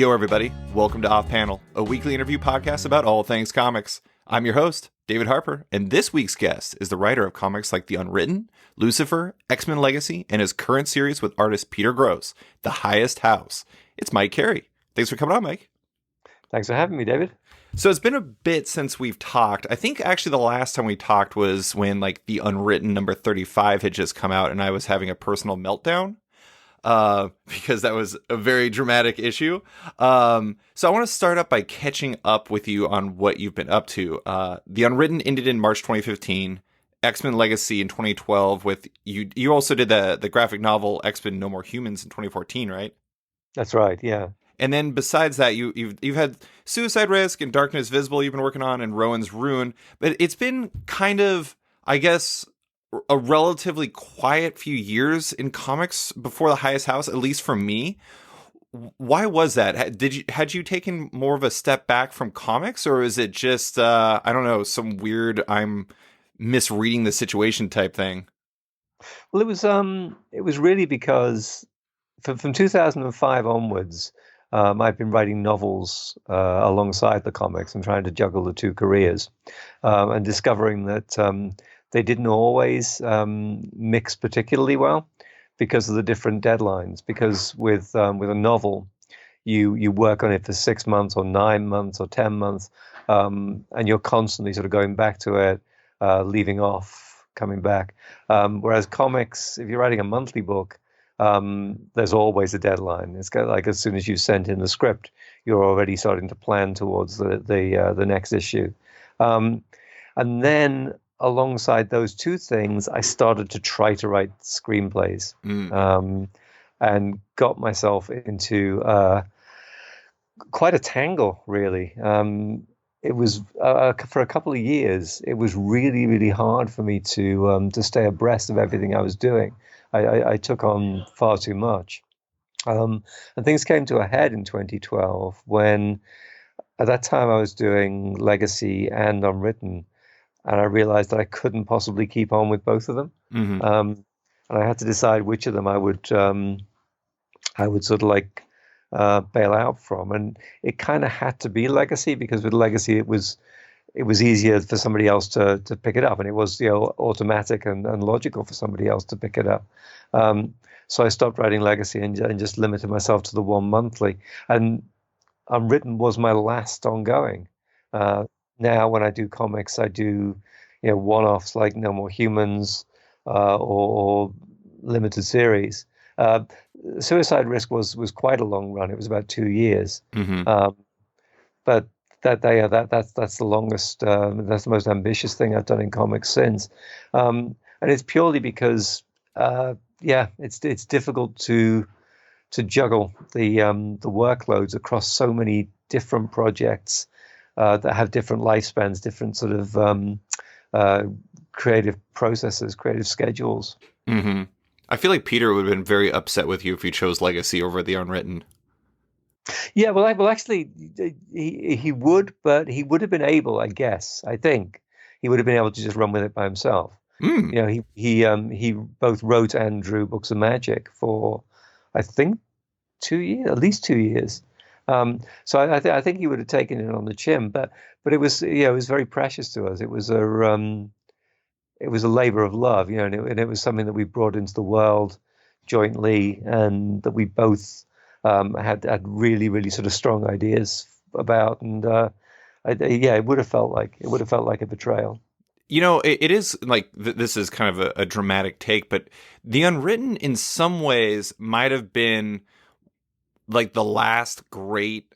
Yo, everybody. Welcome to Off Panel, a weekly interview podcast about all things comics. I'm your host, David Harper, and this week's guest is the writer of comics like The Unwritten, Lucifer, X-Men Legacy, and his current series with artist Peter Gross, The Highest House. It's Mike Carey. Thanks for coming on, Mike. Thanks for having me, David. So it's been a bit since we've talked. I think actually the last time we talked was when like The Unwritten number 35 had just come out and I was having a personal meltdown because that was a very dramatic issue. So I want to start up by catching up with you on what you've been up to. The Unwritten ended in March 2015. X-Men Legacy in 2012 with you. You also did the graphic novel X-Men No More Humans in 2014, right? That's right, yeah. And then besides that, you've had Suicide Risk and Darkness Visible you've been working on and Rowan's Ruin. But it's been kind of, I guess, a relatively quiet few years in comics before The Highest House, at least for me. Why was that? Had you taken more of a step back from comics, or is it just I don't know, some weird I'm misreading the situation type thing? Well, it was really because from 2005 onwards, I've been writing novels alongside the comics and trying to juggle the two careers, and discovering that they didn't always mix particularly well because of the different deadlines. Because with a novel, you work on it for 6 months or 9 months or 10 months, and you're constantly sort of going back to it, leaving off, coming back. Whereas comics, if you're writing a monthly book, there's always a deadline. It's kind of like as soon as you sent in the script, you're already starting to plan towards the next issue. And then alongside those two things, I started to try to write screenplays, and got myself into quite a tangle, really. It was for a couple of years. It was really, really hard for me to stay abreast of everything I was doing. I took on far too much. And things came to a head in 2012 when, at that time, I was doing Legacy and Unwritten, and I realized that I couldn't possibly keep on with both of them. Mm-hmm. And I had to decide which of them I would sort of like bail out from. And it kind of had to be Legacy, because with Legacy, it was easier for somebody else to pick it up, and it was automatic and logical for somebody else to pick it up. So I stopped writing Legacy and just limited myself to the one monthly. And Unwritten was my last ongoing. Now when I do comics, I do one-offs like No More Humans or limited series. Suicide Risk was quite a long run. It was about 2 years. Mm-hmm. But that's the longest, that's the most ambitious thing I've done in comics since, and it's purely because it's difficult to juggle the workloads across so many different projects that have different lifespans, different sort of creative processes, creative schedules. Mm-hmm. I feel like Peter would have been very upset with you if you chose Legacy over The Unwritten. Yeah, well, actually, he would, but he would have been able, I guess. I think he would have been able to just run with it by himself. He both wrote and drew books of magic for, I think, 2 years, at least 2 years. So I think he would have taken it on the chin, but it was it was very precious to us. It was a labor of love, and it was something that we brought into the world jointly, and that we both had really, really sort of strong ideas about, and it would have felt like a betrayal. It is like this is kind of a dramatic take, but The Unwritten in some ways might have been like the last great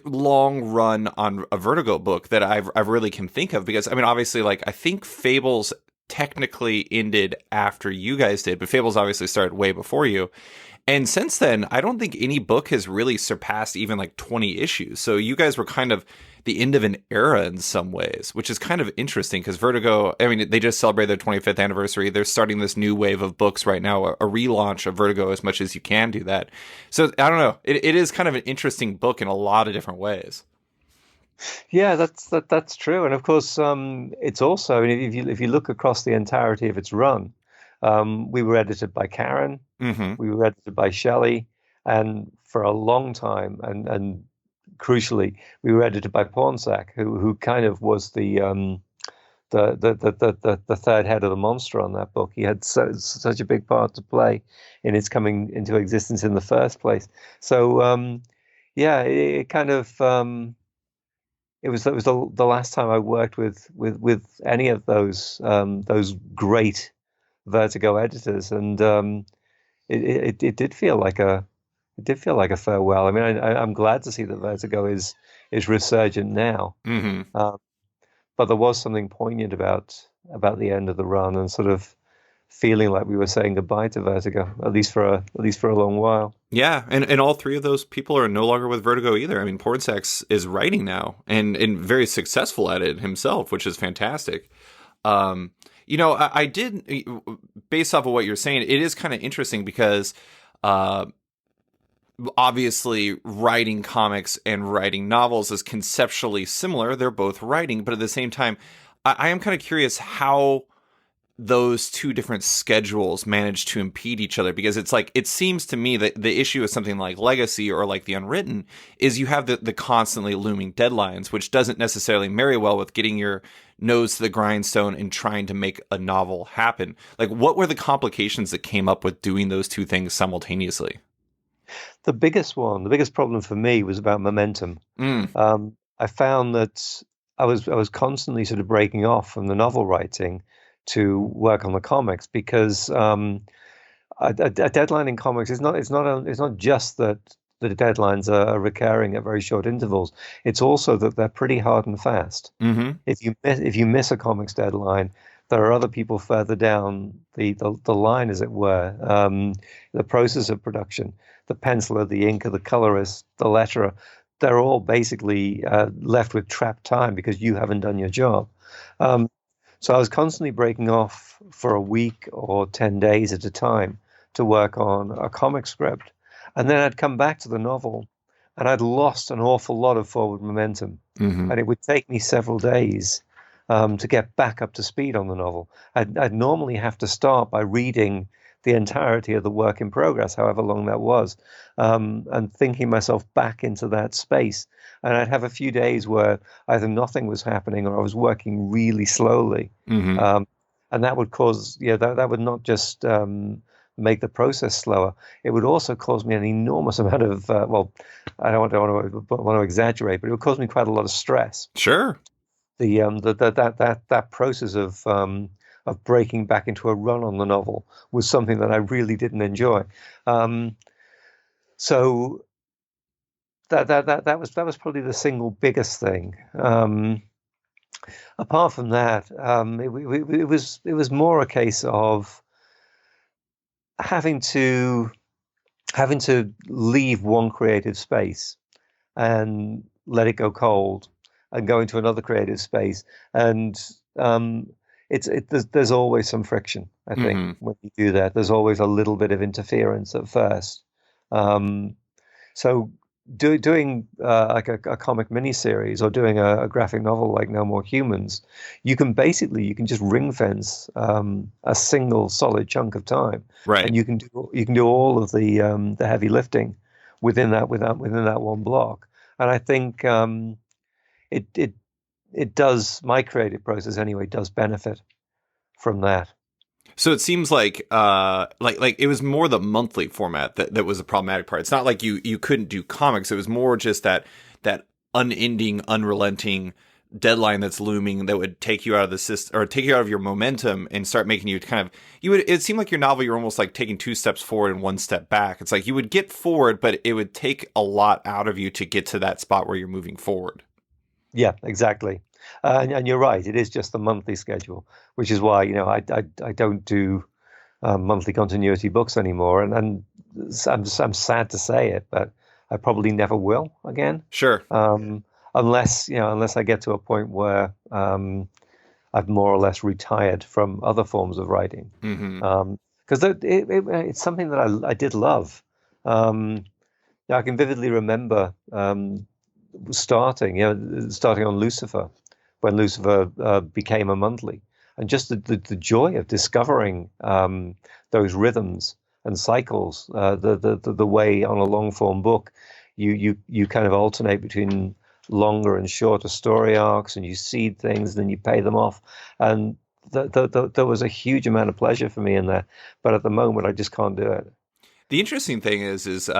long run on a Vertigo book that I really can think of, because I mean obviously like I think Fables technically ended after you guys did, but Fables obviously started way before you. And since then, I don't think any book has really surpassed even like 20 issues. So you guys were kind of the end of an era in some ways, which is kind of interesting because Vertigo, I mean, they just celebrated their 25th anniversary. They're starting this new wave of books right now, a relaunch of Vertigo as much as you can do that. So I don't know. It is kind of an interesting book in a lot of different ways. Yeah, that's true. And of course, it's also, if you look across the entirety of its run, we were edited by Karen. Mm-hmm. We were edited by Shelley. And for a long time, and crucially, we were edited by Pornsak, who kind of was the third head of the monster on that book. He had such a big part to play in its coming into existence in the first place. So yeah, it kind of it was the last time I worked with any of those great Vertigo editors, and it did feel like a farewell. I mean, I'm glad to see that Vertigo is resurgent now. Hmm. But there was something poignant about the end of the run and sort of feeling like we were saying goodbye to Vertigo, at least for a long while. Yeah, and all three of those people are no longer with Vertigo either. I mean, Pornsax is writing now and very successful at it himself, which is fantastic. Um, I did, based off of what you're saying, it is kind of interesting because uh, obviously writing comics and writing novels is conceptually similar. They're both writing, but at the same time, I am kind of curious how those two different schedules manage to impede each other, because it's like, it seems to me that the issue with something like Legacy or like the Unwritten is you have the constantly looming deadlines, which doesn't necessarily marry well with getting your nose to the grindstone and trying to make a novel happen. Like, what were the complications that came up with doing those two things simultaneously? The biggest problem for me was about momentum. Mm. I found that I was constantly sort of breaking off from the novel writing to work on the comics, because a deadline in comics is not just that the deadlines are recurring at very short intervals. It's also that they're pretty hard and fast. Hmm. If you miss a comics deadline, there are other people further down the line, as it were. The process of production, the penciler, the inker, the colorist, the letterer, they're all basically left with trapped time because you haven't done your job. Um, so I was constantly breaking off for a week or 10 days at a time to work on a comic script. And then I'd come back to the novel and I'd lost an awful lot of forward momentum. Hmm. And it would take me several days to get back up to speed on the novel. I'd normally have to start by reading the entirety of the work in progress, however long that was, and thinking myself back into that space. And I'd have a few days where either nothing was happening or I was working really slowly. Hmm. Um, and that would cause, that would not just make the process slower. It would also cause me an enormous amount of, well, I don't want to exaggerate, but it would cause me quite a lot of stress. Sure. That process of breaking back into a run on the novel was something that I really didn't enjoy. Um, so that was probably the single biggest thing. Apart from that, it was more a case of having to having to leave one creative space and let it go cold and go into another creative space. And there's always some friction, I think, Hmm. when you do that. There's always a little bit of interference at first. Um, so doing like a comic miniseries or doing a graphic novel like No More Humans, you can just ring fence a single solid chunk of time, Right. and you can do all of the heavy lifting within that one block. And I think it it it does, my creative process anyway does benefit from that. So it seems like it was more the monthly format that was a problematic part. It's not like you couldn't do comics. It was more just that unending, unrelenting deadline that's looming that would take you out of the system, or take you out of your momentum and start making you kind of, it seemed like your novel, you're almost like taking two steps forward and one step back. It's like you would get forward, but it would take a lot out of you to get to that spot where you're moving forward. Yeah, exactly. And you're right. It is just the monthly schedule, which is why I don't do monthly continuity books anymore. And I'm sad to say it, but I probably never will again, Sure. unless I get to a point where I've more or less retired from other forms of writing. Hmm. Because it's something that I did love. Um, yeah, I can vividly remember starting on Lucifer, when Lucifer became a monthly, and just the joy of discovering those rhythms and cycles. The way on a long form book, you kind of alternate between longer and shorter story arcs, and you seed things, then you pay them off, and there was a huge amount of pleasure for me in there. But at the moment, I just can't do it. The interesting thing is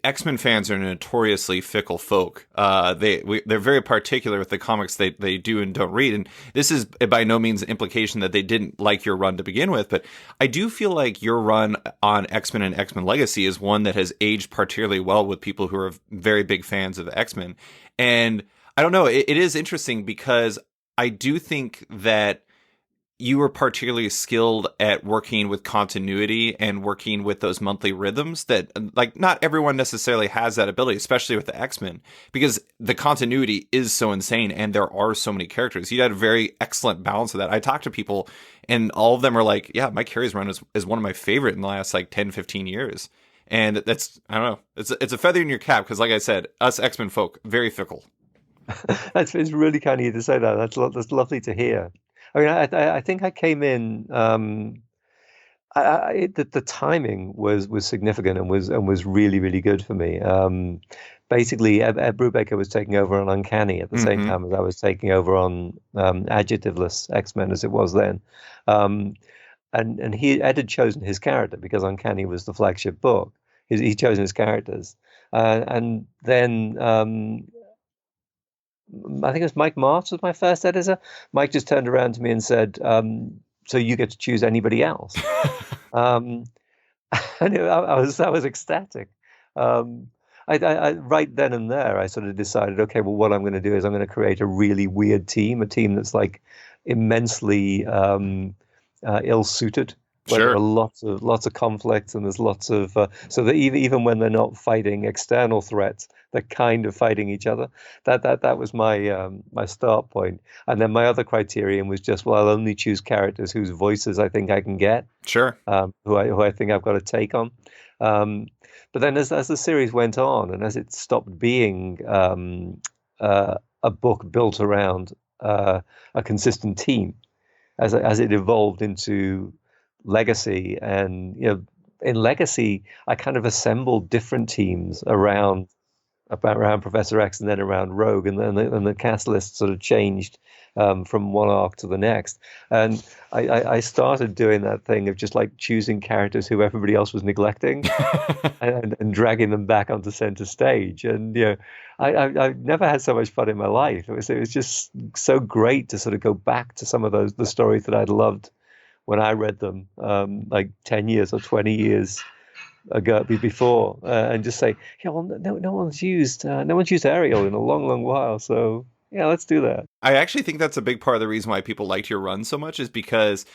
X-Men fans are notoriously fickle folk. They're very particular with the comics they do and don't read. And this is by no means an implication that they didn't like your run to begin with. But I do feel like your run on X-Men and X-Men Legacy is one that has aged particularly well with people who are very big fans of X-Men. And I don't know, it is interesting because I do think that you were particularly skilled at working with continuity and working with those monthly rhythms that, like, not everyone necessarily has that ability, especially with the X-Men, because the continuity is so insane and there are so many characters. You had a very excellent balance of that. I talked to people and all of them are like, yeah, Mike Carey's run is one of my favorite in the last like 10, 15 years. And that's, I don't know, it's a feather in your cap because, like I said, us X-Men folk, very fickle. It's really kind of you to say that. That's lovely to hear. I mean, I think I came in. The timing was significant and was really, really good for me. Basically, Ed Brubaker was taking over on Uncanny at the same time as I was taking over on adjectiveless X-Men as it was then. And Ed had chosen his character because Uncanny was the flagship book. He'd chosen his characters, and then. I think it was Mike Martz was my first editor. Mike just turned around to me and said, "So you get to choose anybody else." And I was ecstatic. I right then and there, I sort of decided, okay, well, what I'm going to do is I'm going to create a really weird team, a team that's like immensely ill-suited. Where there are lots of conflicts and there's lots of so that even when they're not fighting external threats, they're kind of fighting each other. That was my my start point. And then my other criterion was just, well, I'll only choose characters whose voices I think I can get. Sure. Who I think I've got a take on. But then as the series went on and as it stopped being a book built around a consistent team, as it evolved into Legacy, and in Legacy I kind of assembled different teams around Professor X and then around Rogue, and then the cast list sort of changed from one arc to the next. And I started doing that thing of just like choosing characters who everybody else was neglecting and dragging them back onto center stage. And I've never had so much fun in my life. It was just so great to sort of go back to some of the stories that I'd loved when I read them, like 10 years or 20 years ago before, and just say, yeah, well, no one's used Ariel in a long, long while, so yeah, let's do that. I actually think that's a big part of the reason why people liked your run so much is because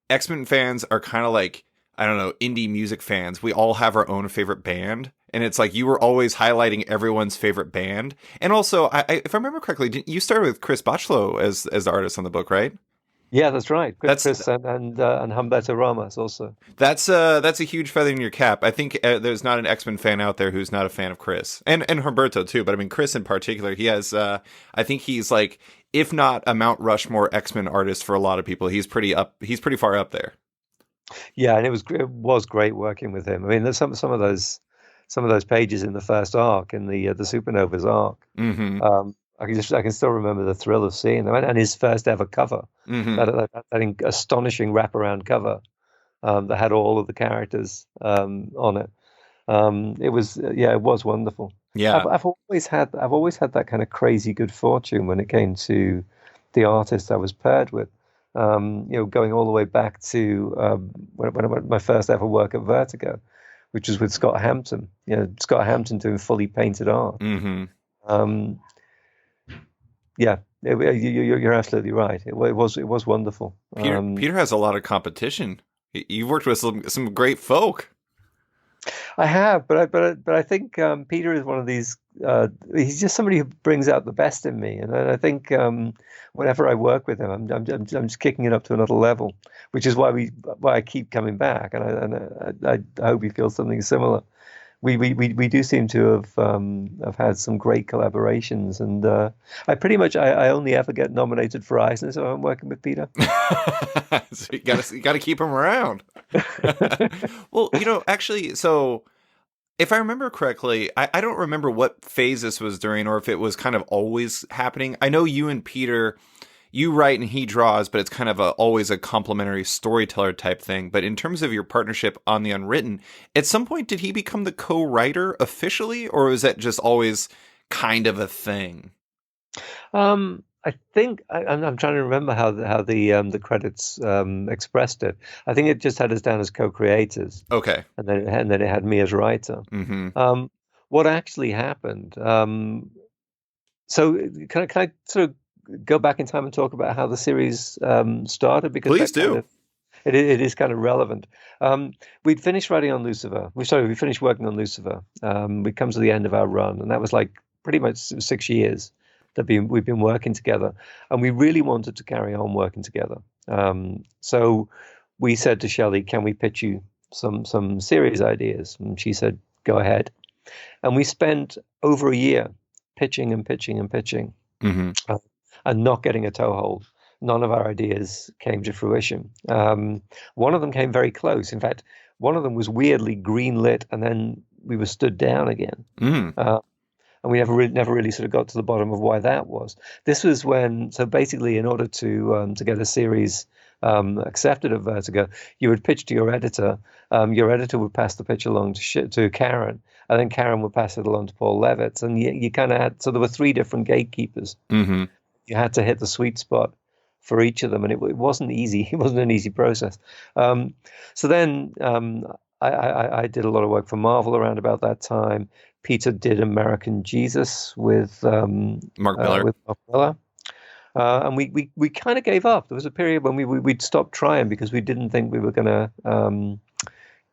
X-Men fans are kind of like, I don't know, indie music fans. We all have our own favorite band. And it's like you were always highlighting everyone's favorite band. And also, if I remember correctly, you started with Chris Bachalo as the artist on the book, right? Yeah, that's right. Chris and Humberto Ramos also. That's a huge feather in your cap. I think there's not an X-Men fan out there who's not a fan of Chris and Humberto too. But I mean, Chris in particular, he has. I think he's like, if not a Mount Rushmore X-Men artist for a lot of people, he's pretty far up there. Yeah, and it was great working with him. I mean, there's some of those pages in the first arc, in the Supernovas arc. Mm-hmm. I can still remember the thrill of seeing them, and his first ever cover, that astonishing wraparound cover that had all of the characters on it. It was wonderful. Yeah, I've always had that kind of crazy good fortune when it came to the artists I was paired with. Going all the way back to when my first ever work at Vertigo, which was with Scott Hampton. Scott Hampton doing fully painted art. Mm-hmm. Yeah, you're absolutely right. It was wonderful. Peter has a lot of competition. You've worked with some great folk. I have, but I think Peter is one of these. He's just somebody who brings out the best in me, and I think whenever I work with him, I'm just kicking it up to another level, which is why I keep coming back, and I hope he feels something similar. We do seem to have had some great collaborations, and I only ever get nominated for Eisner, so I'm working with Peter. So you gotta keep him around. Well, actually, so if I remember correctly, I don't remember what phase this was during, or if it was kind of always happening. I know you and Peter, you write and he draws, but it's kind of always a complementary storyteller type thing. But in terms of your partnership on the Unwritten, at some point did he become the co-writer officially, or was that just always kind of a thing? I think I'm trying to remember how the credits expressed it. I think it just had us down as co-creators, Okay. and then it had me as writer. Mm-hmm. Um, what actually happened? So can I sort of go back in time and talk about how the series started, because Please that kind do. of it is kind of relevant. We'd finished writing on Lucifer. We finished working on Lucifer. We come to the end of our run, and that was like pretty much 6 years that we've been working together, and we really wanted to carry on working together. So we said to Shelley, "Can we pitch you some series ideas?" And she said, "Go ahead." And we spent over a year pitching and pitching and pitching, Mm-hmm. uh, and not getting a toehold. None of our ideas came to fruition. One of them came very close. In fact, one of them was weirdly greenlit, and then we were stood down again. Mm. Uh, and we never really sort of got to the bottom of why that was. This was when, so basically, in order to get a series accepted at Vertigo, you would pitch to your editor. Your editor would pass the pitch along to Karen, and then Karen would pass it along to Paul Levitz, and you kind of had, so there were three different gatekeepers. Mm-hmm. You had to hit the sweet spot for each of them, and it wasn't easy. It wasn't an easy process. So then I did a lot of work for Marvel around about that time. Peter did American Jesus Mark Miller. with Mark Miller. And we kind of gave up. There was a period when we'd stopped trying because we didn't think we were going to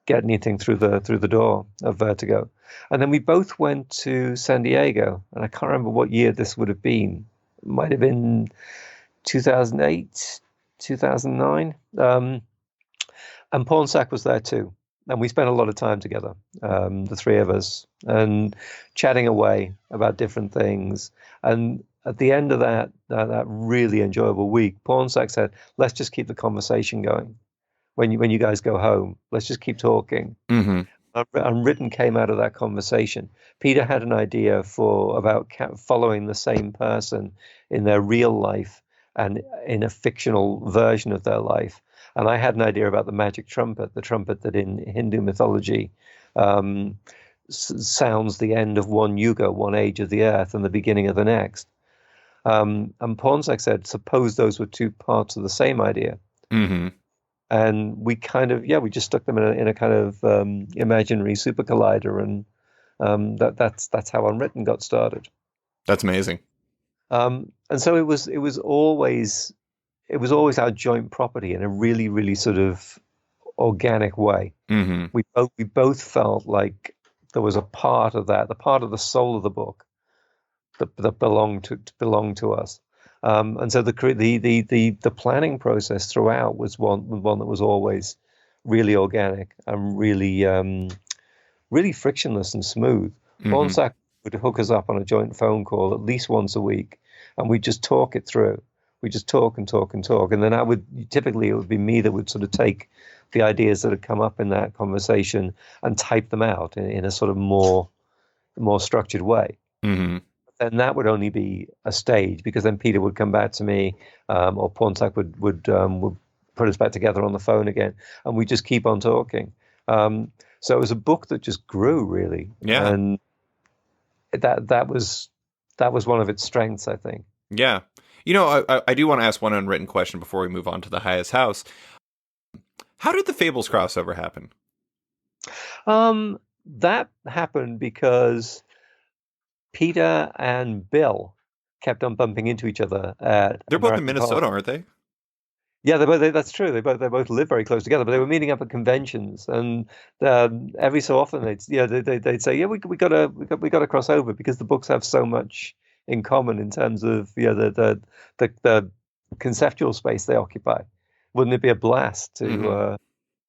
get anything through the door of Vertigo. And then we both went to San Diego, and I can't remember what year this would have been. It might have been 2008, 2009. And Pornsak was there too. And we spent a lot of time together, the three of us, and chatting away about different things. And at the end of that really enjoyable week, Pornsak said, "Let's just keep the conversation going. When you guys go home, let's just keep talking." Mm-hmm. Unwritten came out of that conversation. Peter had an idea about following the same person in their real life and in a fictional version of their life. And I had an idea about the magic trumpet, the trumpet that in Hindu mythology sounds the end of one yuga, one age of the earth, and the beginning of the next. And Pornsak said, suppose those were two parts of the same idea. Mm-hmm. And we we just stuck them in a kind of imaginary super collider, and that's how Unwritten got started. That's amazing. And so it was always our joint property in a really, really sort of organic way. Mm-hmm. We both felt like there was a part of the part of the soul of the book that belonged to us. And so the planning process throughout was one that was always really organic and really frictionless and smooth. Mm-hmm. Bonsack would hook us up on a joint phone call at least once a week, and we'd just talk it through. We just talk and talk and talk, and then it would be me that would sort of take the ideas that had come up in that conversation and type them out in a sort of more structured way. Mm-hmm. And that would only be a stage, because then Peter would come back to me, or Pontak would put us back together on the phone again, and we just keep on talking. So it was a book that just grew, really. Yeah. And that was one of its strengths, I think. Yeah. I do want to ask one unwritten question before we move on to the highest house. How did the Fables crossover happen? That happened because Peter and Bill kept on bumping into each other at They're both in American Minnesota, Pop. aren't they? Yeah, that's true. They both live very close together, but they were meeting up at conventions, and every so often they'd say, "Yeah, we gotta cross over because the books have so much in common in terms of the conceptual space they occupy. Wouldn't it be a blast to Mm-hmm.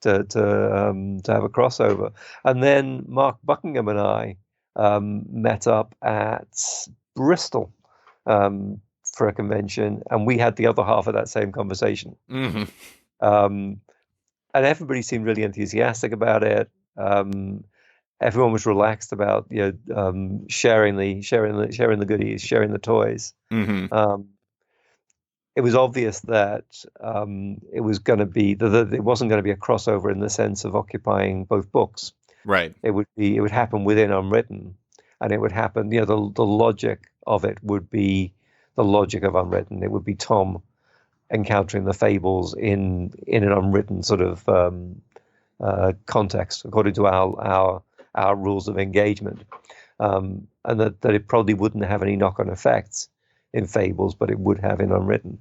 to have a crossover. And then Mark Buckingham and I met up at Bristol for a convention, and we had the other half of that same conversation. Hmm. Um, and everybody seemed really enthusiastic about it. Everyone was relaxed about sharing the goodies, sharing the toys. Hmm. Um, it was obvious that it was going to be that it wasn't going to be a crossover in the sense of occupying both books. Right. It would happen within Unwritten, and it would happen. The logic of it would be the logic of Unwritten. It would be Tom encountering the fables in an unwritten sort of context, according to our rules of engagement, and that it probably wouldn't have any knock-on effects in fables, but it would have in Unwritten,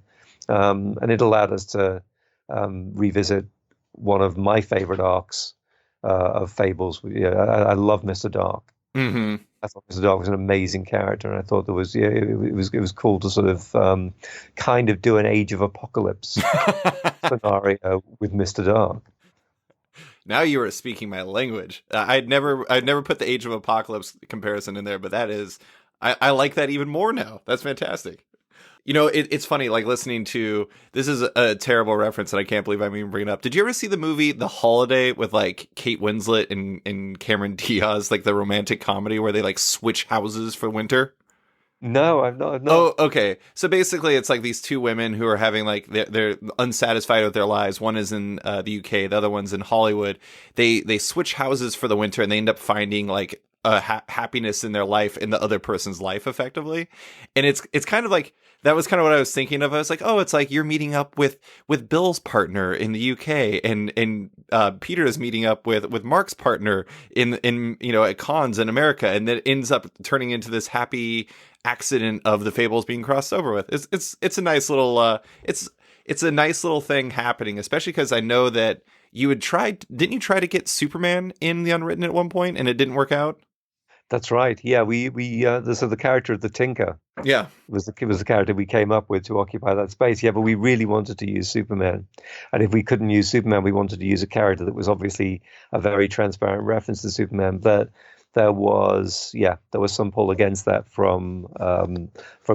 and it allowed us to revisit one of my favorite arcs of fables. I love Mr. Dark. Hmm. I thought Mr. Dark was an amazing character, and I thought there was it was cool to sort of kind of do an Age of Apocalypse scenario with Mr. Dark. Now you are speaking my language. I'd never put the Age of Apocalypse comparison in there, but I like that even more now. That's fantastic. It's funny, like listening to this is a terrible reference, and I can't believe I'm even bringing it up. Did you ever see the movie The Holiday with like Kate Winslet and Cameron Diaz, like the romantic comedy where they like switch houses for winter? No, I've not. Oh, okay. So basically, it's like these two women who are having like they're unsatisfied with their lives. One is in the UK, the other one's in Hollywood. They switch houses for the winter, and they end up finding like a happiness in their life in the other person's life, effectively. And it's kind of like that was kind of what I was thinking of. I was like, oh, it's like you're meeting up with Bill's partner in the UK, and Peter is meeting up with Mark's partner in at cons in America, and then it ends up turning into this happy accident of the fables being crossed over with. It's a nice little it's a nice little thing happening, especially because I know that didn't you try to get Superman in the Unwritten at one point and it didn't work out? That's right. Yeah, we the character of the Tinker Yeah. was the character we came up with to occupy that space. Yeah, but we really wanted to use Superman, and if we couldn't use Superman, we wanted to use a character that was obviously a very transparent reference to Superman. But there was some pull against that from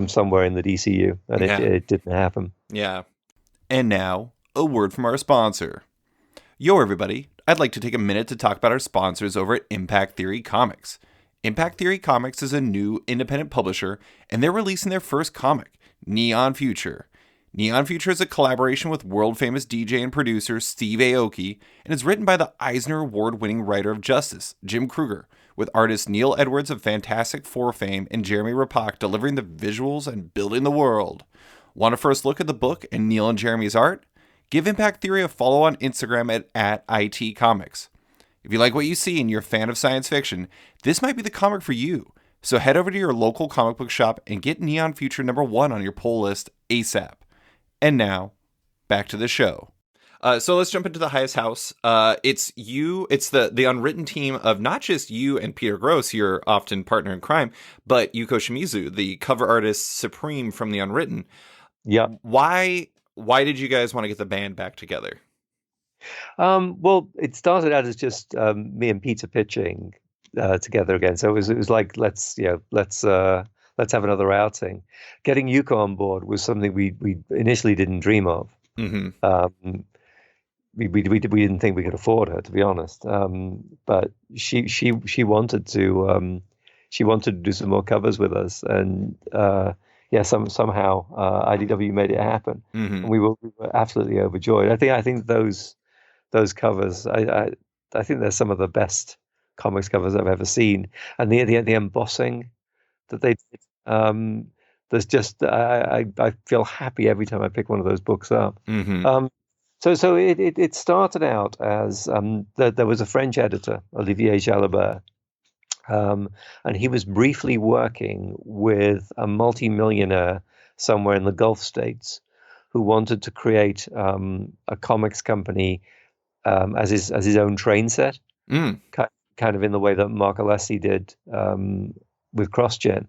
somewhere in the DCU, and Yeah. it didn't happen. Yeah. And now, a word from our sponsor. Yo, everybody. I'd like to take a minute to talk about our sponsors over at Impact Theory Comics. Impact Theory Comics is a new independent publisher, and they're releasing their first comic, Neon Future. Neon Future is a collaboration with world-famous DJ and producer Steve Aoki, and is written by the Eisner Award-winning writer of Justice, Jim Kruger, with artists Neil Edwards of Fantastic Four fame and Jeremy Rappak delivering the visuals and building the world. Want a first look at the book and Neil and Jeremy's art? Give Impact Theory a follow on Instagram at IT Comics. If you like what you see and you're a fan of science fiction, this might be the comic for you. So head over to your local comic book shop and get Neon Future #1 on your pull list ASAP. And now, back to the show. So let's jump into the highest house. It's the Unwritten team of not just you and Peter Gross, your often partner in crime, but Yuko Shimizu, the cover artist supreme from the Unwritten. Yeah. Why did you guys want to get the band back together? Well, it started out as just me and Peter pitching together again. So it was like let's have another outing. Getting Yuko on board was something we initially didn't dream of. Mm-hmm. We didn't think we could afford her, to be honest. But she wanted to do some more covers with us, and somehow IDW made it happen. Mm-hmm. And we were absolutely overjoyed. I think those covers, I think they're some of the best comics covers I've ever seen, and the embossing that they did. There's just I feel happy every time I pick one of those books up. Mm-hmm. So it started out as there was a French editor, Olivier Jalabert, and he was briefly working with a multimillionaire somewhere in the Gulf states who wanted to create a comics company as his own train set, kind of in the way that Mark Alessi did with CrossGen.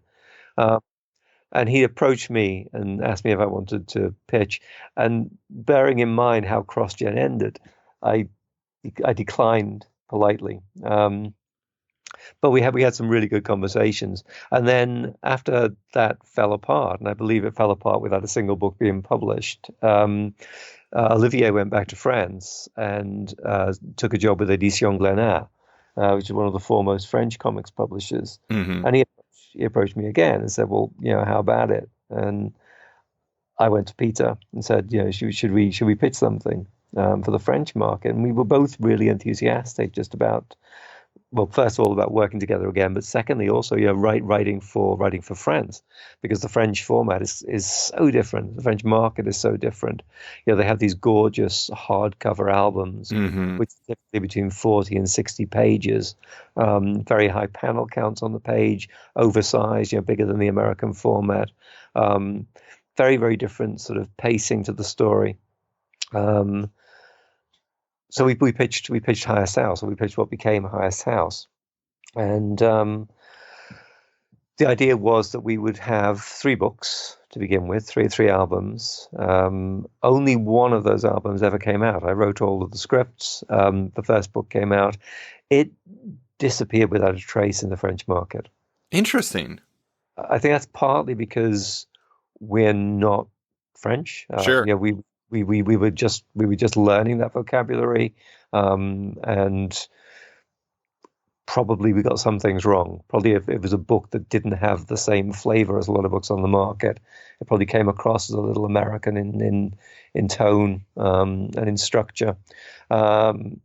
And he approached me and asked me if I wanted to pitch. And bearing in mind how CrossGen ended, I I declined politely. But we had some really good conversations. And then after that fell apart, and I believe it fell apart without a single book being published, Olivier went back to France and took a job with Edition Glénat, which is one of the foremost French comics publishers. Hmm. And he approached me again and said, "Well, how about it?" And I went to Peter and said, should we pitch something for the French market? And we were both really enthusiastic, just about, well, first of all, about working together again, but secondly, also, writing for France, because the French format is so different. The French market is so different. They have these gorgeous hardcover albums, Hmm. which are typically between 40 and 60 pages, very high panel counts on the page, oversized, bigger than the American format. Very, very different sort of pacing to the story. Um, so we pitched Highest House, or we pitched what became Highest House, and the idea was that we would have 3 books to begin with, three albums. Only one of those albums ever came out. I wrote all of the scripts. The first book came out. It disappeared without a trace in the French market. Interesting. I think that's partly because we're not French. Sure. We were just learning that vocabulary, and probably we got some things wrong. Probably if it was a book that didn't have the same flavor as a lot of books on the market, it probably came across as a little American in tone, and in structure, and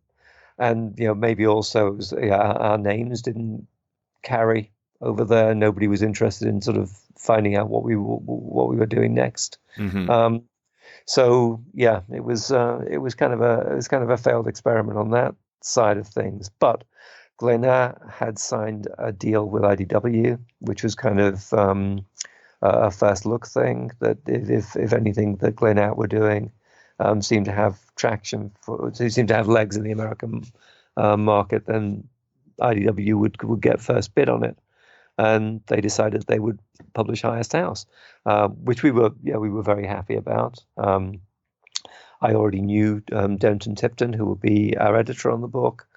maybe also it was, our names didn't carry over there. Nobody was interested in sort of finding out what we were doing next. Hmm. So yeah, it was kind of a failed experiment on that side of things. But Glénat had signed a deal with IDW, which was kind of a first look thing. That if anything that Glénat were doing seemed to have traction, seemed to have legs in the American market, then IDW would get first bid on it. And they decided they would publish Highest House, which we were very happy about. I already knew Denton Tipton, who would be our editor on the book.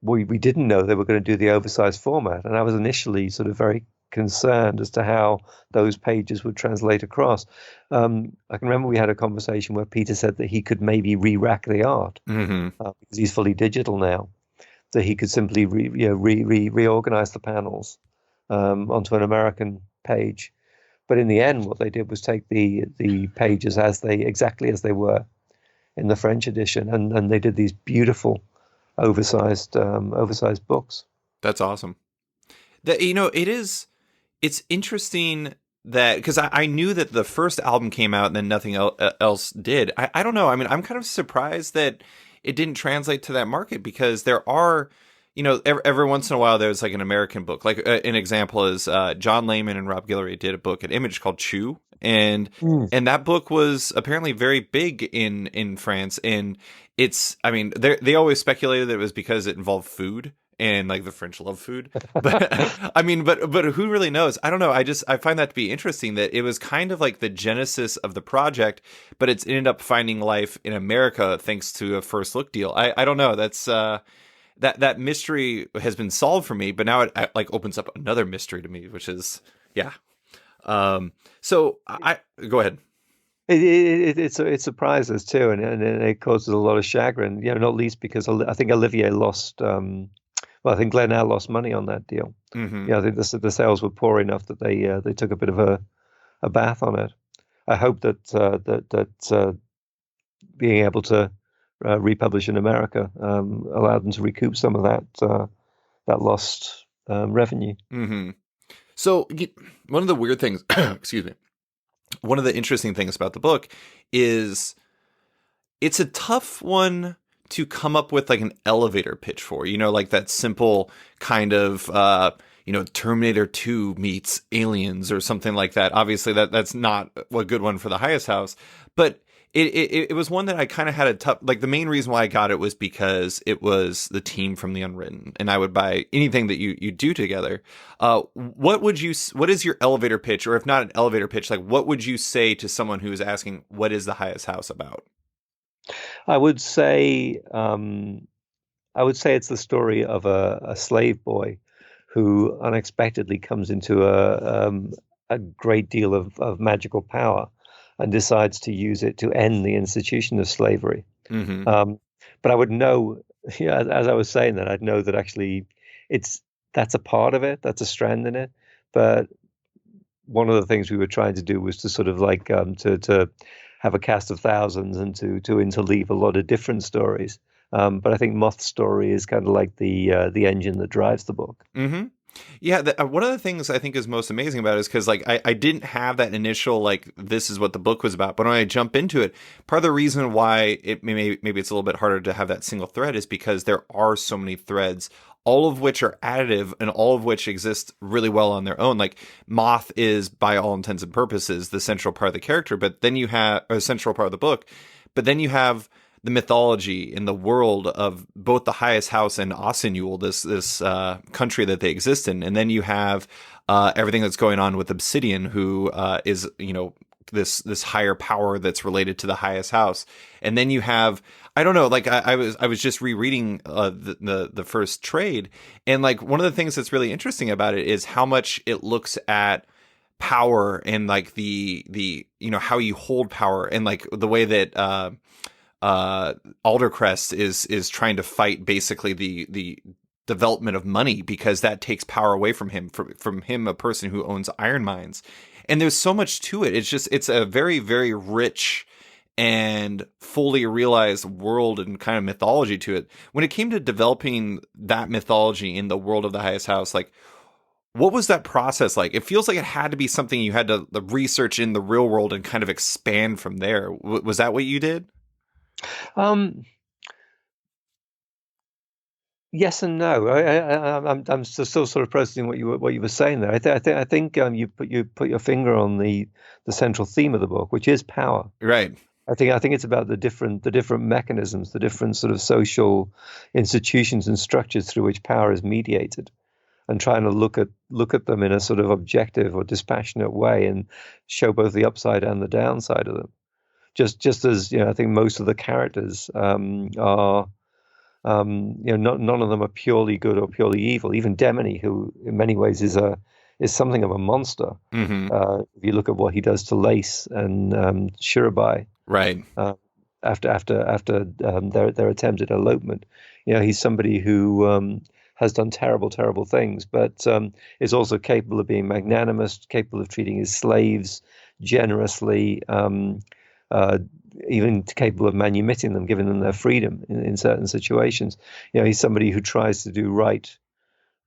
We didn't know they were going to do the oversized format, and I was initially sort of very concerned as to how those pages would translate across. I can remember we had a conversation where Peter said that he could maybe re-rack the art, Hmm. because he's fully digital now, that he could simply reorganize the panels onto an American page. But in the end, what they did was take the pages exactly as they were in the French edition, and they did these beautiful oversized books. That's awesome. That it's interesting that because I knew that the first album came out and then nothing else did. I don't know. I mean, I'm kind of surprised that it didn't translate to that market, because there are, every once in a while there's like an American book. Like an example is John Layman and Rob Guillory did a book at Image called Chew, and Mm. and that book was apparently very big in France. And I mean, they always speculated that it was because it involved food. And like the French love food, but I mean, but who really knows? I don't know. I find that to be interesting that it was kind of like the genesis of the project, but it's ended up finding life in America thanks to a first look deal. I don't know. That's that mystery has been solved for me, but now it like opens up another mystery to me, which is yeah. So I go ahead. It surprised us too, and it causes a lot of chagrin. Not least because I think Olivier lost. Well, I think Glénat lost money on that deal. Hmm. I think the sales were poor enough that they took a bit of a bath on it. I hope that being able to republish in America allowed them to recoup some of that lost revenue. Hmm. So one of the weird things, excuse me, one of the interesting things about the book is it's a tough one to come up with like an elevator pitch for, like that simple kind of, Terminator 2 meets Aliens or something like that. Obviously that's not a good one for the Highest House, but it was one that I kind of had a tough, like the main reason why I got it was because it was the team from the Unwritten, and I would buy anything that you do together. What is your elevator pitch, or if not an elevator pitch, like what would you say to someone who is asking, what is the Highest House about? I would say I would say it's the story of a slave boy who unexpectedly comes into a great deal of magical power and decides to use it to end the institution of slavery. Hmm. Um, but I would know, yeah, as I was saying that, I'd know that actually it's that's a part of it, that's a strand in it. But one of the things we were trying to do was to sort of like to have a cast of thousands and to interleave a lot of different stories. But I think Moth's story is kind of like the engine that drives the book. Hmm. Yeah, one of the things I think is most amazing about it is because like I didn't have that initial like this is what the book was about, but when I jump into it, part of the reason why maybe it's a little bit harder to have that single thread is because there are so many threads, all of which are additive and all of which exist really well on their own. Like Moth is by all intents and purposes the central part of the character, but then you have a central part of the book, but then you have the mythology in the world of both the highest house and Osinul, this country that they exist in, and then you have everything that's going on with Obsidian, who is this higher power that's related to the highest house, and then you have I don't know, like I was just rereading the first trade, and like one of the things that's really interesting about it is how much it looks at power and like the how you hold power and like the way that Aldercrest is trying to fight basically the development of money because that takes power away from him, from him, a person who owns iron mines. And there's so much to it. It's a very, very rich and fully realized world and kind of mythology to it. When it came to developing that mythology in the world of the highest house, like what was that process like? It feels like it had to be something you had to research in the real world and kind of expand from there. Was that what you did? Um, yes and no. I'm still sort of processing what you were saying there. I think you put your finger on the central theme of the book, which is power. Right. I think it's about the different mechanisms, the different sort of social institutions and structures through which power is mediated, and trying to look at them in a sort of objective or dispassionate way and show both the upside and the downside of them. Just as I think most of the characters are. None of them are purely good or purely evil. Even Demony, who in many ways is something of a monster. Mm-hmm. If you look at what he does to Lace and Shirabai, Right. uh, after their attempted elopement, he's somebody who has done terrible things, but is also capable of being magnanimous, capable of treating his slaves generously. Uh, Even capable of manumitting them, giving them their freedom in certain situations. He's somebody who tries to do right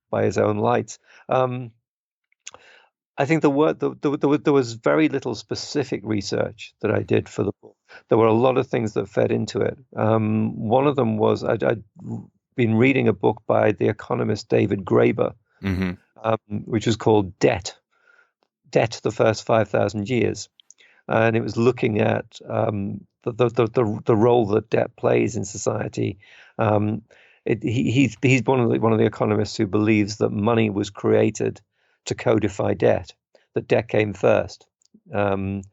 by his own lights. I think there was very little specific research that I did for the book. There were a lot of things that fed into it. One of them was I'd been reading a book by the economist David Graeber, Mm-hmm. which was called Debt, the First 5,000 Years. And it was looking at the role that debt plays in society. He's one of the economists who believes that money was created to codify debt. That debt came first. Money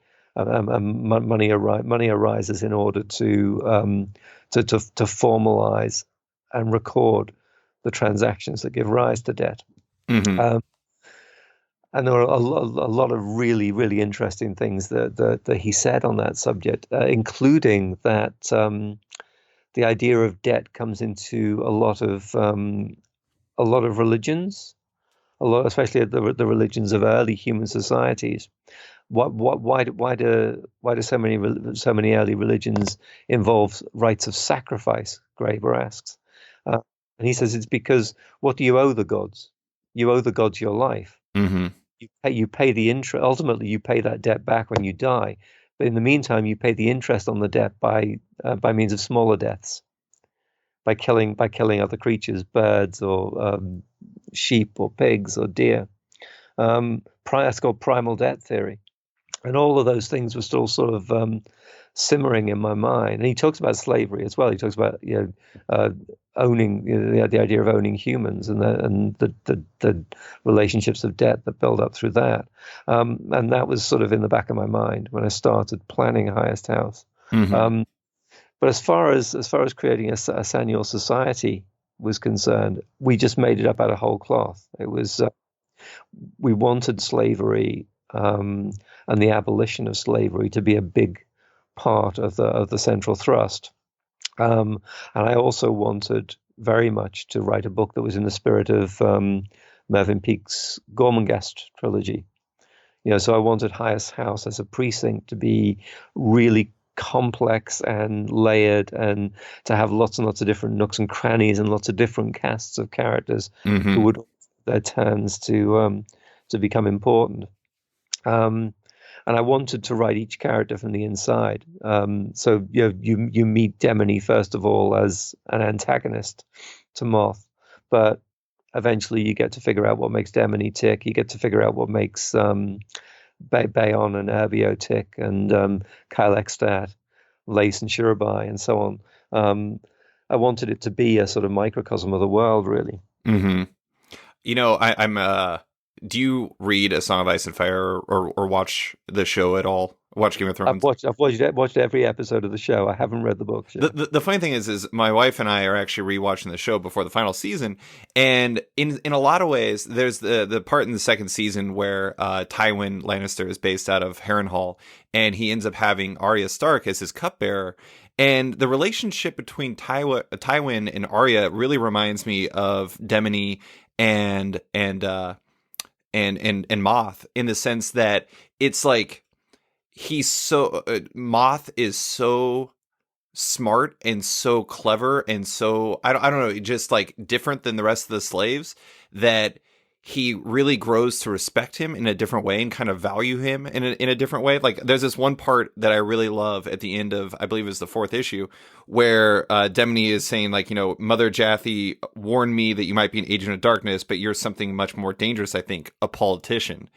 arises in order to formalize and record the transactions that give rise to debt. Mm-hmm. And there were a lot of really, really interesting things that he said on that subject, including that the idea of debt comes into a lot of religions, especially the religions of early human societies. Why do so many early religions involve rites of sacrifice? Graeber asks, and he says it's because what do you owe the gods? You owe the gods your life. Mm-hmm. You pay the interest. Ultimately, you pay that debt back when you die. But in the meantime, you pay the interest on the debt by means of smaller deaths, by killing other creatures, birds or sheep or pigs or deer. That's called primal debt theory, and all of those things were still sort of simmering in my mind. And he talks about slavery as well. He talks about owning the idea of owning humans and the relationships of debt that build up through that. And that was sort of in the back of my mind when I started planning Highest House. Mm-hmm. But as far as creating a Saniel society was concerned, we just made it up out of whole cloth. It was we wanted slavery and the abolition of slavery to be a big part of the central thrust. And I also wanted very much to write a book that was in the spirit of Mervyn Peake's Gormenghast trilogy. So I wanted Highest House as a precinct to be really complex and layered, and to have lots and lots of different nooks and crannies and lots of different casts of characters who Mm-hmm. would their turns to become important. Um, and I wanted to write each character from the inside. So you meet Demone first of all as an antagonist to Moth, but eventually you get to figure out what makes Demone tick. You get to figure out what makes Bayon and Erbio tick, and Kyle Ekstad, Lace and Shirabai, and so on. I wanted it to be a sort of microcosm of the world, really. Mm-hmm. I'm do you read A Song of Ice and Fire, or watch the show at all? Watch Game of I've Thrones? watched I've watched every episode of the show. I haven't read the books The, yet. the the funny thing is my wife and I are actually rewatching the show before the final season, and in a lot of ways, there's the part in the second season where Tywin Lannister is based out of Harrenhal, and he ends up having Arya Stark as his cupbearer. And the relationship between Tywin and Arya really reminds me of Demone and Moth, in the sense that it's like he's so Moth is so smart and so clever and so I don't know, just like different than the rest of the slaves, that he really grows to respect him in a different way and kind of value him in a different way. Like there's this one part that I really love at the end of, I believe it's the fourth issue, where Demone is saying, like, Mother Jathy warned me that you might be an agent of darkness, but you're something much more dangerous, I think, a politician.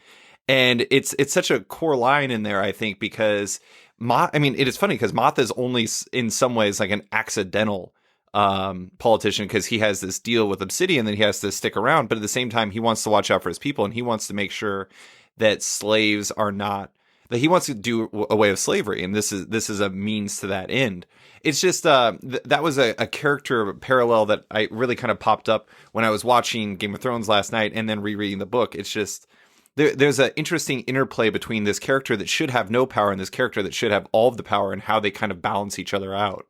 And it's such a core line in there, I think, because it is funny because Moth is only in some ways like an accidental politician, because he has this deal with Obsidian that he has to stick around, but at the same time he wants to watch out for his people, and he wants to make sure that slaves are not, that he wants to do away with slavery, and this is a means to that end. It's just that was a character parallel that I really kind of popped up when I was watching Game of Thrones last night and then rereading the book. It's just there's an interesting interplay between this character that should have no power and this character that should have all of the power, and how they kind of balance each other out.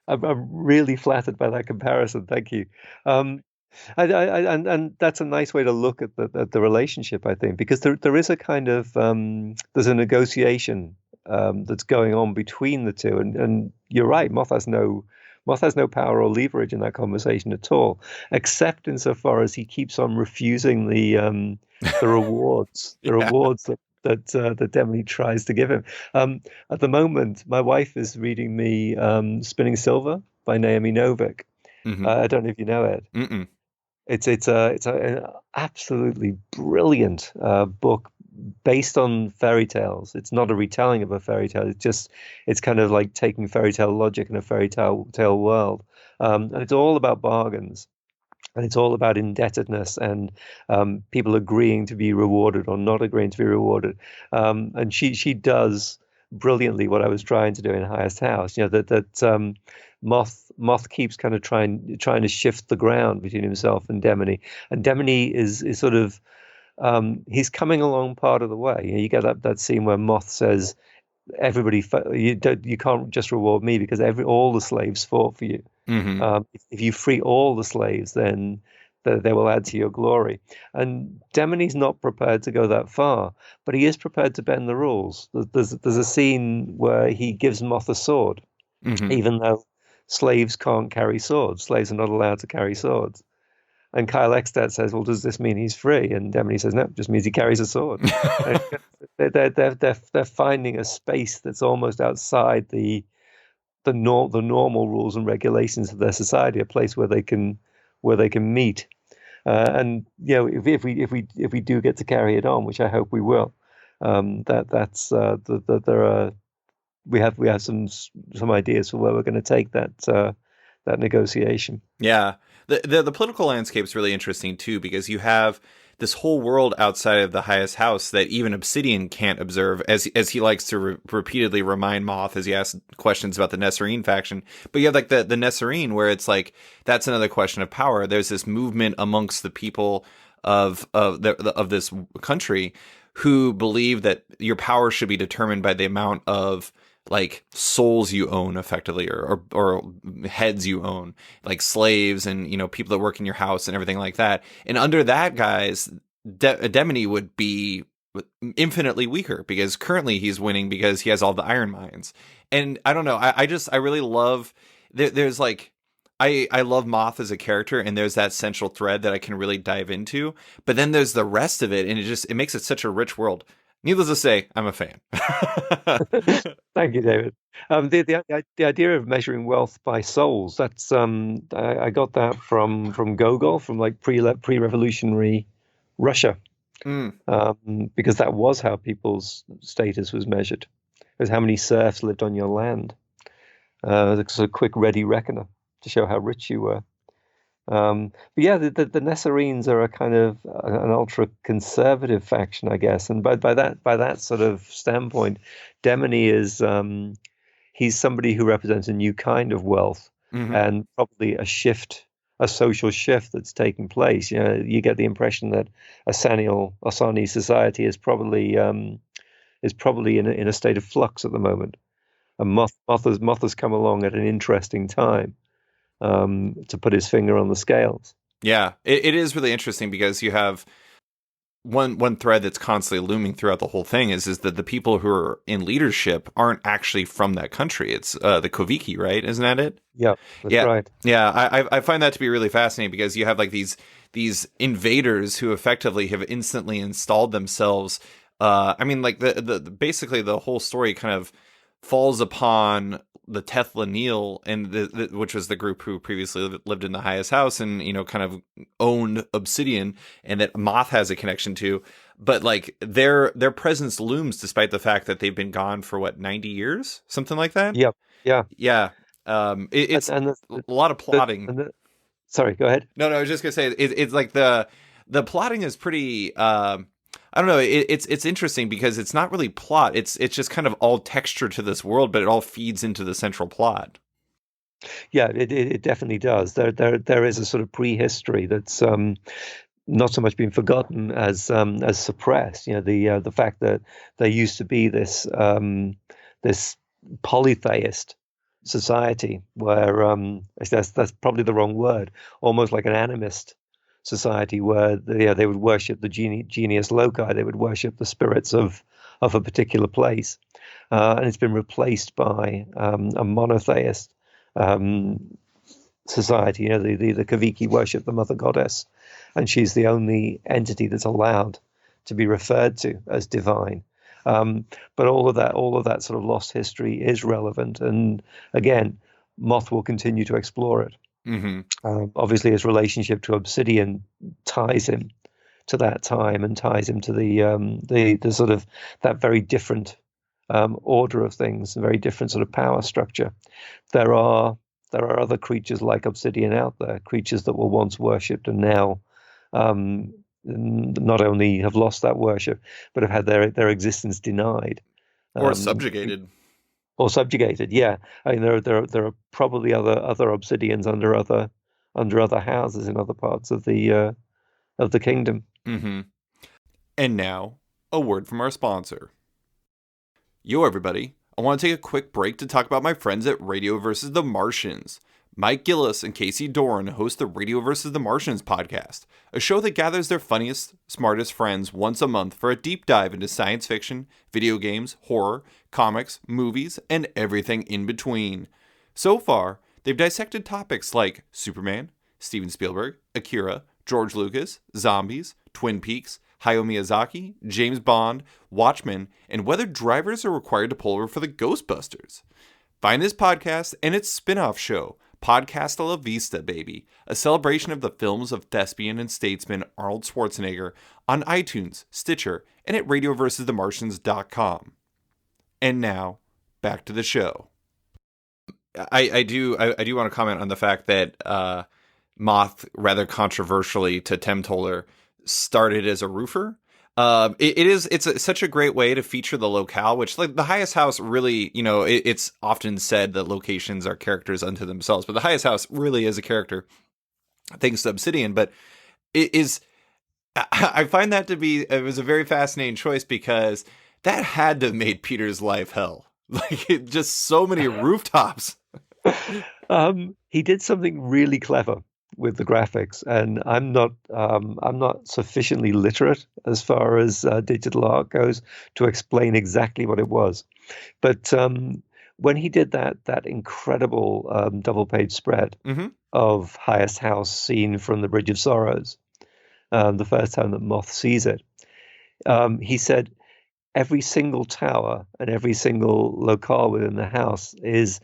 I'm really flattered by that comparison. Thank you. Um, and that's a nice way to look at the relationship, I think, because there is a kind of there's a negotiation that's going on between the two, and you're right. Moth has no power or leverage in that conversation at all, except insofar as he keeps on refusing the rewards, the Yeah. rewards that Demone tries to give him. At the moment, my wife is reading me Spinning Silver by Naomi Novik. Mm-hmm. I don't know if you know it. Mm-mm. It's an absolutely brilliant book based on fairy tales. It's not a retelling of a fairy tale. It's kind of like taking fairy tale logic in a fairy tale world, and it's all about bargains. And it's all about indebtedness and people agreeing to be rewarded or not agreeing to be rewarded. And she does brilliantly what I was trying to do in Highest House. That Moth keeps kind of trying to shift the ground between himself and Demone, and Demone is sort of he's coming along part of the way. You get that scene where Moth says, "Everybody, you can't just reward me because all the slaves fought for you. Mm-hmm. If you free all the slaves, then they will add to your glory." And Demone's not prepared to go that far, but he is prepared to bend the rules. There's a scene where he gives Moth a sword, Mm-hmm. even though slaves can't carry swords. Slaves are not allowed to carry swords. And Kyle Ekstad says, "Well, does this mean he's free?" And Demone says, "No, it just means he carries a sword." They're finding a space that's almost outside the normal rules and regulations of their society, a place where they can meet. And if we do get to carry it on, which I hope we will, there are we have some ideas for where we're going to take that negotiation. Yeah. The political landscape is really interesting too, because you have this whole world outside of the highest house that even Obsidian can't observe, as he likes to repeatedly remind Moth as he asks questions about the Nesserine faction. But you have like the Nesserine, where it's like that's another question of power. There's this movement amongst the people of this country who believe that your power should be determined by the amount of like souls you own, effectively, or heads you own, like slaves and, you know, people that work in your house and everything like that. And under that guise, Demony would be infinitely weaker, because currently he's winning because he has all the iron mines. And I don't know, I really love, there's like, I love Moth as a character, and there's that central thread that I can really dive into. But then there's the rest of it, and it makes it such a rich world. Needless to say, I'm a fan. Thank you, David. The idea of measuring wealth by souls, that's I got that from Gogol, from like pre-revolutionary Russia, because that was how people's status was measured. It was how many serfs lived on your land. It's a quick ready reckoner to show how rich you were. But yeah, the Nesserines are a kind of an ultra conservative faction, I guess. And by that sort of standpoint, Demony is he's somebody who represents a new kind of wealth, and probably a social shift that's taking place. You know, you get the impression that Asani society is probably in a state of flux at the moment. And Moth has come along at an interesting time, to put his finger on the scales. Yeah, it is really interesting, because you have one thread that's constantly looming throughout the whole thing is that the people who are in leadership aren't actually from that country. It's the Koviki, right? Isn't that it? Yeah, that's right. Yeah, I find that to be really fascinating, because you have like these invaders who effectively have instantly installed themselves. I mean, like the basically the whole story kind of falls upon the Tethlaniel, and which was the group who previously lived in the highest house, and, you know, kind of owned Obsidian, and that Moth has a connection to. But like their presence looms despite the fact that they've been gone for 90 years, something like that. Yep. Yeah. It's a lot of plotting. Sorry, go ahead. No, I was just gonna say it's like the plotting is pretty. I don't know. It's interesting, because it's not really plot. It's just kind of all texture to this world, but it all feeds into the central plot. Yeah, it definitely does. There is a sort of prehistory that's not so much been forgotten as suppressed. You know, the fact that there used to be this polytheist society where that's probably the wrong word, almost like an animist society, where they would worship the genius loci, they would worship the spirits of a particular place, and it's been replaced by a monotheist society. You know, the Kaviki worship the mother goddess, and she's the only entity that's allowed to be referred to as divine. But all of that sort of lost history is relevant, and again, Moth will continue to explore it. Obviously, his relationship to Obsidian ties him to that time, and ties him to the sort of that very different order of things, a very different sort of power structure. There are other creatures like Obsidian out there, creatures that were once worshipped and now not only have lost that worship, but have had their existence denied or subjugated. Or subjugated, yeah. I mean, there are probably other Obsidians under other houses in other parts of the kingdom. And now, a word from our sponsor. Yo, everybody! I want to take a quick break to talk about my friends at Radio vs. the Martians. Mike Gillis and Casey Doran host the Radio vs. the Martians podcast, a show that gathers their funniest, smartest friends once a month for a deep dive into science fiction, video games, horror, comics, movies, and everything in between. So far, they've dissected topics like Superman, Steven Spielberg, Akira, George Lucas, zombies, Twin Peaks, Hayao Miyazaki, James Bond, Watchmen, and whether drivers are required to pull over for the Ghostbusters. Find this podcast and its spin-off show, Podcast La Vista, baby, a celebration of the films of thespian and statesman Arnold Schwarzenegger, on iTunes, Stitcher, and at radioversusthemartians.com. And now, back to the show. I do want to comment on the fact that Moth, rather controversially to Temtoller, started as a roofer. Such a great way to feature the locale, which like the highest house really, it's often said that locations are characters unto themselves, but the highest house really is a character thanks to Obsidian. But it is, I find that it was a very fascinating choice because that had to have made Peter's life hell. Like just so many rooftops. He did something really clever with the graphics, and I'm not sufficiently literate as far as digital art goes to explain exactly what it was. But when he did that incredible double page spread of highest house seen from the Bridge of Sorrows, the first time that Moth sees it, he said every single tower and every single locale within the house he's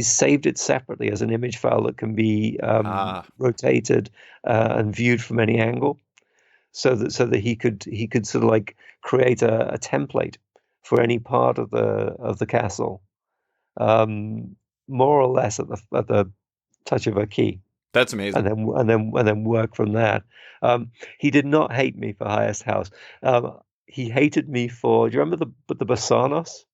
saved it separately as an image file that can be rotated and viewed from any angle, so that he could sort of like create a template for any part of the castle, more or less at the touch of a key. That's amazing. And then work from that. He did not hate me for highest house. He hated me for. Do you remember the Basanos?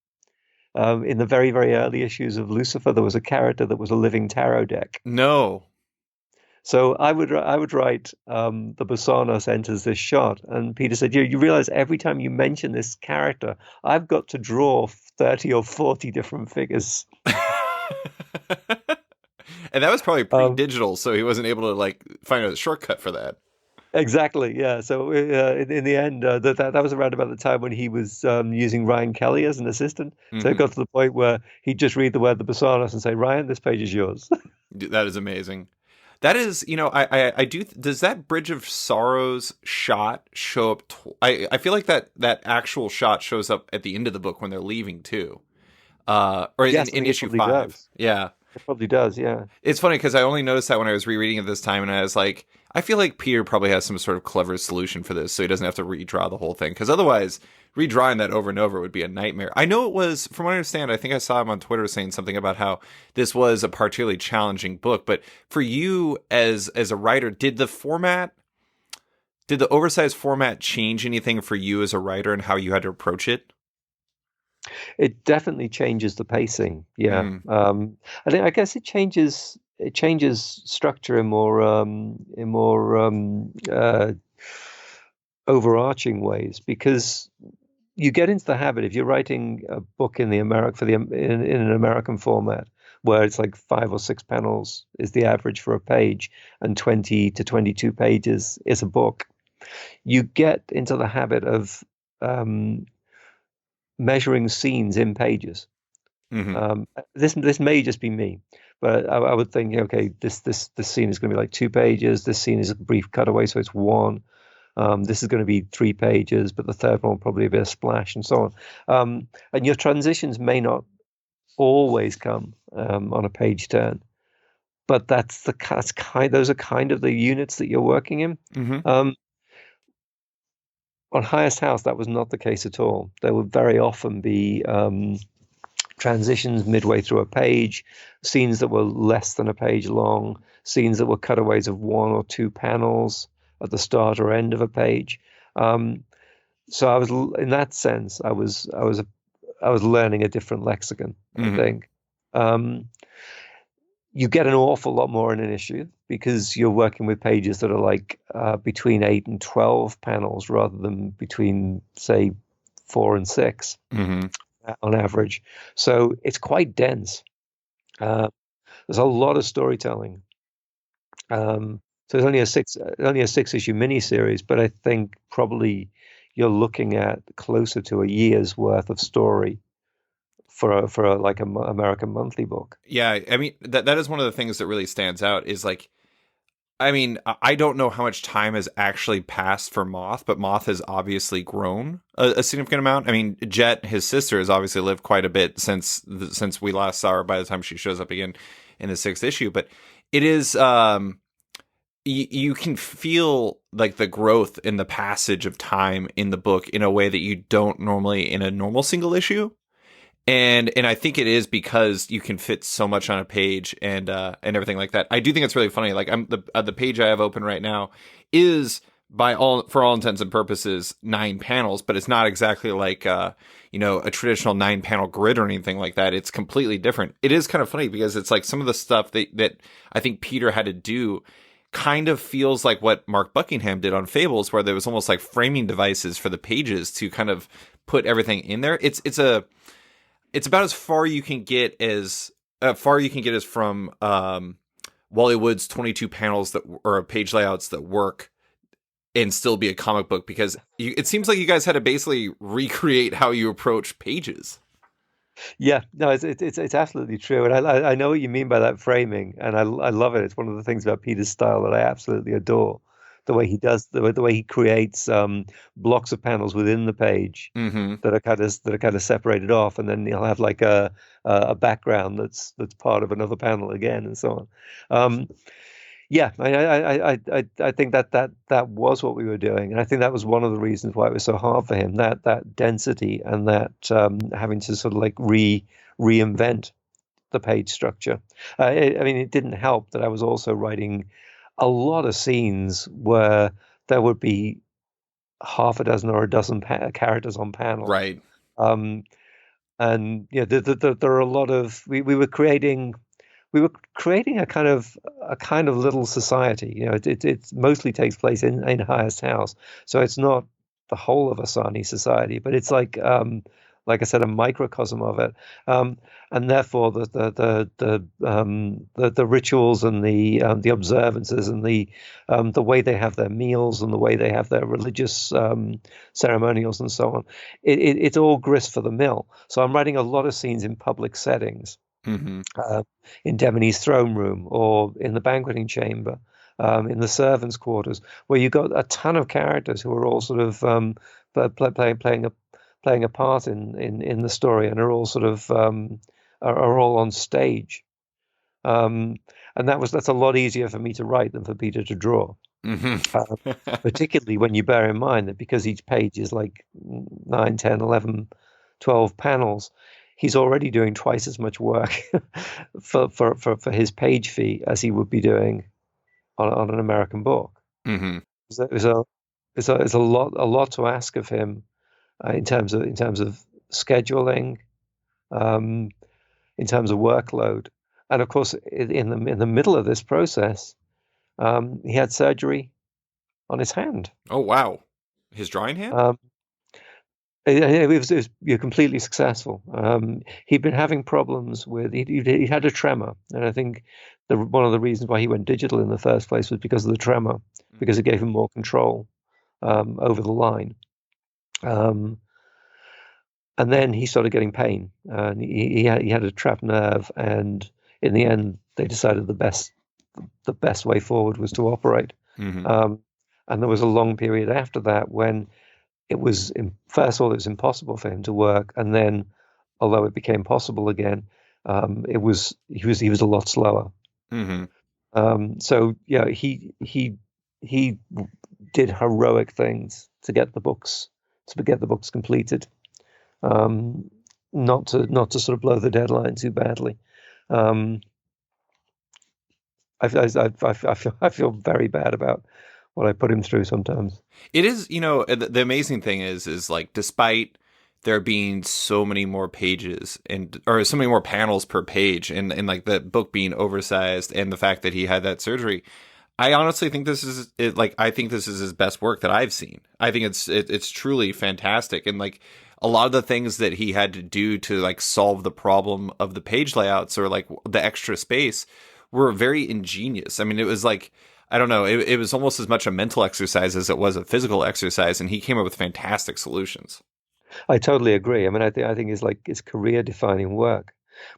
In the very, very early issues of Lucifer, there was a character that was a living tarot deck. No. So I would write the Basanos enters this shot, and Peter said, "You realize every time you mention this character, I've got to draw 30 or 40 different figures." And that was probably pre-digital, so he wasn't able to like find a shortcut for that. Exactly, yeah. So in the end, that was around about the time when he was using Ryan Kelly as an assistant. So it got to the point where he'd just read the word the Basanos and say, "Ryan, this page is yours." That is amazing. That is, I do. Does that Bridge of Sorrows shot show up? I feel like that actual shot shows up at the end of the book when they're leaving too, or yes, in issue 5. Does. Yeah. It probably does, yeah. It's funny because I only noticed that when I was rereading it this time, and I was like, I feel like Peter probably has some sort of clever solution for this, so he doesn't have to redraw the whole thing. Because otherwise, redrawing that over and over would be a nightmare. I know it was, from what I understand, I think I saw him on Twitter saying something about how this was a particularly challenging book. But for you as a writer, did the oversized format change anything for you as a writer and how you had to approach it? It definitely changes the pacing. Yeah. I guess it changes structure in more overarching ways, because you get into the habit, if you're writing a book in in an American format where it's like 5 or 6 panels is the average for a page and 20 to 22 pages is a book, you get into the habit of measuring scenes in pages. This may just be me, but I would think, okay, this scene is going to be like 2 pages. This scene is a brief cutaway, so it's 1. This is going to be 3 pages, but the third one will probably be a splash, and so on. And your transitions may not always come on a page turn, but those are kind of the units that you're working in. On Highest House, that was not the case at all. There would very often be transitions midway through a page, scenes that were less than a page long, scenes that were cutaways of 1 or 2 panels at the start or end of a page. So I was, in that sense, I was learning a different lexicon, I think. You get an awful lot more in an issue because you're working with pages that are like between 8 and 12 panels rather than between, say, 4 and 6 on average. So it's quite dense. There's a lot of storytelling. So it's only a 6-issue miniseries, but I think probably you're looking at closer to a year's worth of story for a like an American monthly book. Yeah, I mean that is one of the things that really stands out is like, I mean, I don't know how much time has actually passed for Moth, but Moth has obviously grown a significant amount. I mean, Jet, his sister, has obviously lived quite a bit since we last saw her by the time she shows up again in the 6th issue. But it is, you can feel like the growth in the passage of time in the book in a way that you don't normally in a normal single issue. And I think it is because you can fit so much on a page and everything like that. I do think it's really funny. Like the page I have open right now is for all intents and purposes 9 panels, but it's not exactly like a traditional 9-panel grid or anything like that. It's completely different. It is kind of funny because it's like some of the stuff that I think Peter had to do kind of feels like what Mark Buckingham did on Fables, where there was almost like framing devices for the pages to kind of put everything in there. It's about as far you can get as from Wally Wood's 22 panels or page layouts that work and still be a comic book, because it seems like you guys had to basically recreate how you approach pages. Yeah, no, it's absolutely true, and I know what you mean by that framing, and I love it. It's one of the things about Peter's style that I absolutely adore. The way he does the way he creates blocks of panels within the page Mm-hmm. that are kind of separated off, and then he'll have like a background that's part of another panel again, and so on. Yeah, I think that was what we were doing, and I think that was one of the reasons why it was so hard for him, that density and that having to sort of like reinvent the page structure. I mean, it didn't help that I was also writing a lot of scenes where there would be half a dozen or a dozen characters on panel. Right. Um, and yeah, there are a lot of we were creating a kind of little society. You know, it mostly takes place in Highest House, so it's not the whole of Asani society, but it's like I said, a microcosm of it, and therefore the rituals and the observances and the way they have their meals and the way they have their religious ceremonials and so on, it's all grist for the mill. So I'm writing a lot of scenes in public settings. Mm-hmm. In Demony's throne room or in the banqueting chamber, in the servants' quarters, where you've got a ton of characters who are all sort of playing a part in the story, and are all sort of are all on stage. And that's a lot easier for me to write than for Peter to draw. Mm-hmm. Particularly when you bear in mind that because each page is like 9, 10, 11, 12 panels, he's already doing twice as much work for his page fee as he would be doing on an American book. Mm-hmm. So it's a lot to ask of him in terms of scheduling, in terms of workload, and of course in the middle of this process, he had surgery on his hand. Oh, wow. His drawing hand? It was you're completely successful. He'd been having problems with he had a tremor, and I think one of the reasons why he went digital in the first place was because of the tremor, because it gave him more control over the line. And then he started getting pain, and he had a trapped nerve, and in the end, they decided the best way forward was to operate. Mm-hmm. And there was a long period after that when it was first of all it was impossible for him to work, and then although it became possible again, he was a lot slower. Mm-hmm. So yeah, he did heroic things to get the books completed, not to sort of blow the deadline too badly. I feel very bad about what I put him through sometimes. It is, the amazing thing is like, despite there being so many more pages or so many more panels per page, and like the book being oversized, and the fact that he had that surgery, I honestly think this is it. Like, I think this is his best work that I've seen. I think it's truly fantastic. And like a lot of the things that he had to do to like solve the problem of the page layouts or like the extra space were very ingenious. I mean, it was like, I don't know, it was almost as much a mental exercise as it was a physical exercise, and he came up with fantastic solutions. I totally agree. I mean, I think it's career defining work.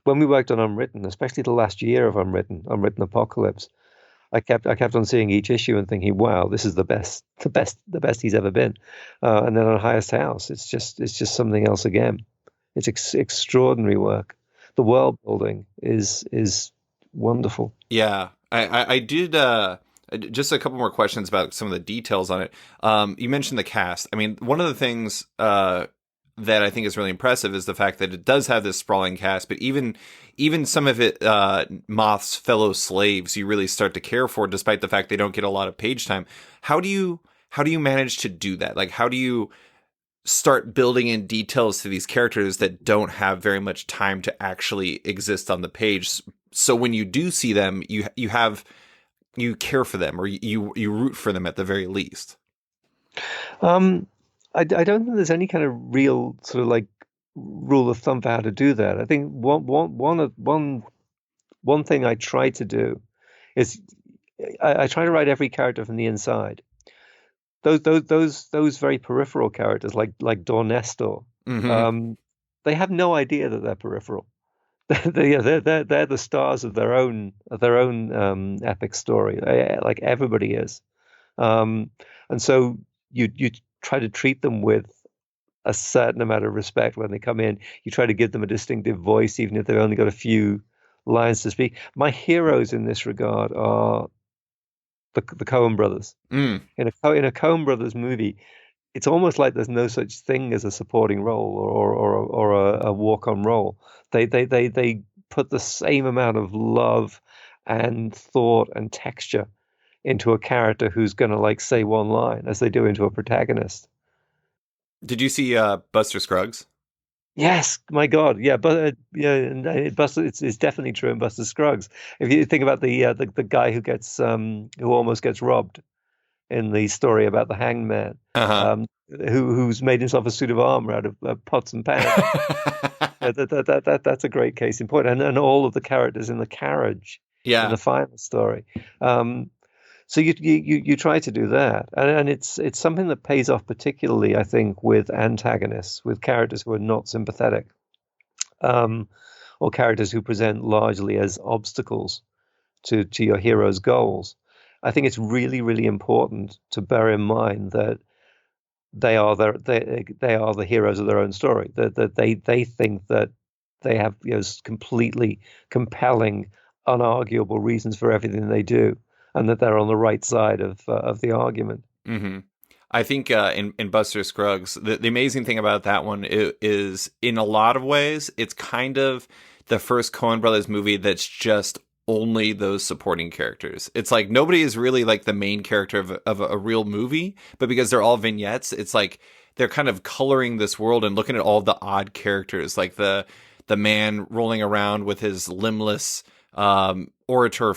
When we worked on Unwritten, especially the last year of Unwritten Apocalypse, I kept on seeing each issue and thinking, wow, this is the best he's ever been. And then on Highest House, it's just something else again. It's extraordinary work. The world building is wonderful. Yeah, I did. Just a couple more questions about some of the details on it. You mentioned the cast. I mean, one of the things that I think is really impressive is the fact that it does have this sprawling cast, but even some of it, Moth's fellow slaves, you really start to care for, despite the fact they don't get a lot of page time. How do you how do you manage to do that? Like, how do you start building in details to these characters that don't have very much time to actually exist on the page? So when you do see them, you care for them, or you root for them at the very least. Um, I don't think there's any kind of real sort of like rule of thumb for how to do that. I think one thing I try to do is I try to write every character from the inside. Those very peripheral characters like Dawn Nestor, Mm-hmm. um, they have no idea that they're peripheral. They're the stars of their own epic story. Like everybody is, um, and so you try to treat them with a certain amount of respect when they come in. You try to give them a distinctive voice, even if they've only got a few lines to speak. My heroes in this regard are the Coen brothers. Mm. In a Coen brothers movie, it's almost like there's no such thing as a supporting role or a walk-on role. They put the same amount of love and thought and texture into a character who's going to like say one line as they do into a protagonist. Did you see Buster Scruggs? Yes, my God, yeah, but yeah, and Buster, it's definitely true in Buster Scruggs. If you think about the guy who almost gets robbed in the story about the hanged man, Uh-huh. who's made himself a suit of armor out of pots and pans. That's a great case in point, and all of the characters in the carriage in Yeah. the final story. Um, so you try to do that, and it's something that pays off particularly, I think, with antagonists, with characters who are not sympathetic, um, or characters who present largely as obstacles to your hero's goals. I think it's really, really important to bear in mind that they are the heroes of their own story. That they think that they have completely compelling, unarguable reasons for everything they do, and that they're on the right side of the argument. Mm-hmm. I think in Buster Scruggs, the amazing thing about that one is, in a lot of ways, it's kind of the first Coen Brothers movie that's just only those supporting characters. It's like nobody is really like the main character of a real movie, but because they're all vignettes, it's like they're kind of coloring this world and looking at all the odd characters, like the man rolling around with his limbless orator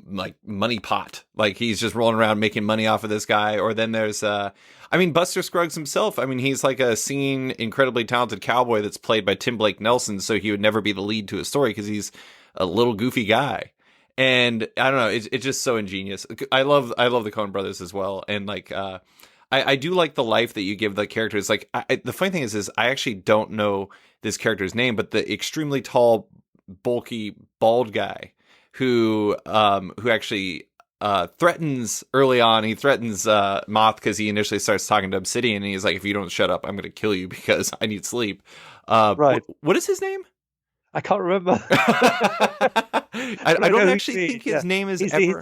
like money pot, like he's just rolling around making money off of this guy. Or then there's I mean, Buster Scruggs himself, I mean, he's like a singing incredibly talented cowboy that's played by Tim Blake Nelson, so he would never be the lead to a story because he's a little goofy guy. And I don't know, it's just so ingenious. I love the Coen brothers as well. And like I do like the life that you give the characters. Like the funny thing is I actually don't know this character's name, but the extremely tall, bulky, bald guy who actually threatens early on. He threatens Moth because he initially starts talking to Obsidian, and he's like, "If you don't shut up, I'm going to kill you because I need sleep." Right. What is his name? I can't remember. I don't actually think his name is ever.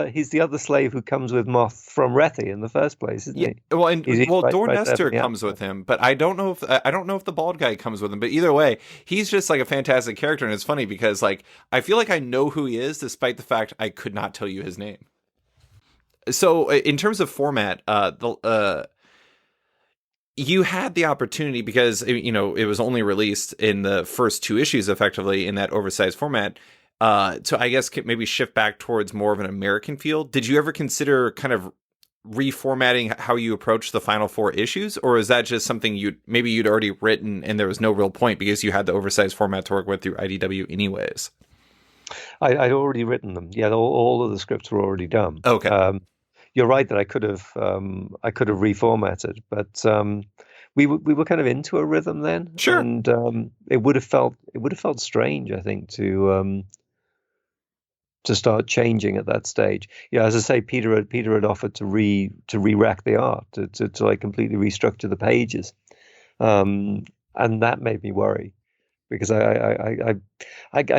He's the other slave who comes with Moth from Rethi in the first place, isn't Yeah, he? well, and Dor Nestor yeah. comes with him, but I don't know if the bald guy comes with him. But either way, he's just like a fantastic character, and it's funny because like I feel like I know who he is, despite the fact I could not tell you his name. So, in terms of format, you had the opportunity because it was only released in the first two issues, effectively in that oversized format. So I guess maybe shift back towards more of an American feel. Did you ever consider kind of reformatting how you approach the final four issues, or is that just something you'd already written and there was no real point because you had the oversized format to work with through IDW anyways? I'd already written them. Yeah, all of the scripts were already done. Okay. You're right that I could have reformatted, but we were kind of into a rhythm then, Sure. and it would have felt strange, I think, to start changing at that stage. Yeah, as I say, Peter had offered to re-rack the art, to like completely restructure the pages, and that made me worry because I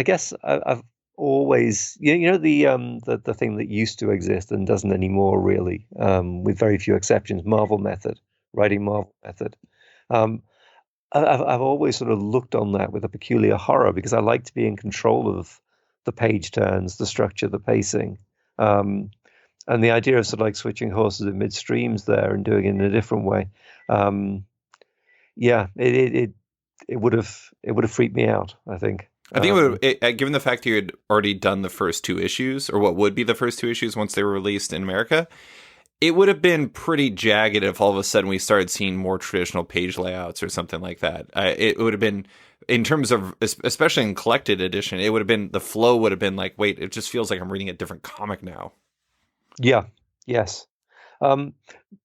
guess I've always the thing that used to exist and doesn't anymore really, with very few exceptions, writing Marvel method. Um, I've always sort of looked on that with a peculiar horror because I like to be in control of the page turns, the structure, the pacing. and the idea of sort of like switching horses in midstreams there and doing it in a different way, um, yeah, it would have freaked me out, I think. I think given the fact you had already done the first two issues, or what would be the first two issues once they were released in America, it would have been pretty jagged if all of a sudden we started seeing more traditional page layouts or something like that. It would have been, in terms of, especially in collected edition, it would have been, the flow would have been like, wait, it just feels like I'm reading a different comic now. Yeah, yes. Um,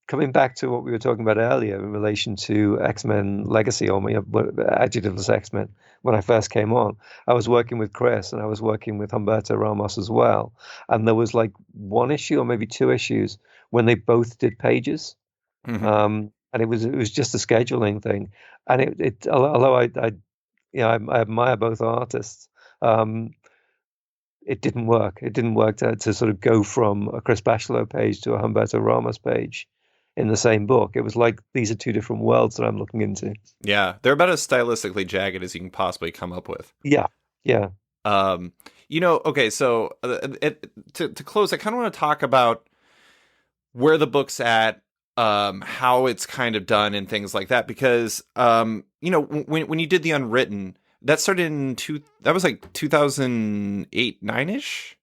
Coming back to what we were talking about earlier in relation to X-Men Legacy, or adjectiveless X-Men, when I first came on, I was working with Chris and I was working with Humberto Ramos as well. And there was like one issue or maybe two issues when they both did pages. And it was just a scheduling thing. And although I admire both artists, um, it didn't work. It didn't work to sort of go from a Chris Bachalo page to a Humberto Ramos page in the same book. It was like these are two different worlds that I'm looking into. Yeah, they're about as stylistically jagged as you can possibly come up with. Yeah, yeah. Okay, so to close, I kind of want to talk about where the book's at, how it's kind of done, and things like that. Because when you did the Unwritten, that started that was like 2008, 9-ish.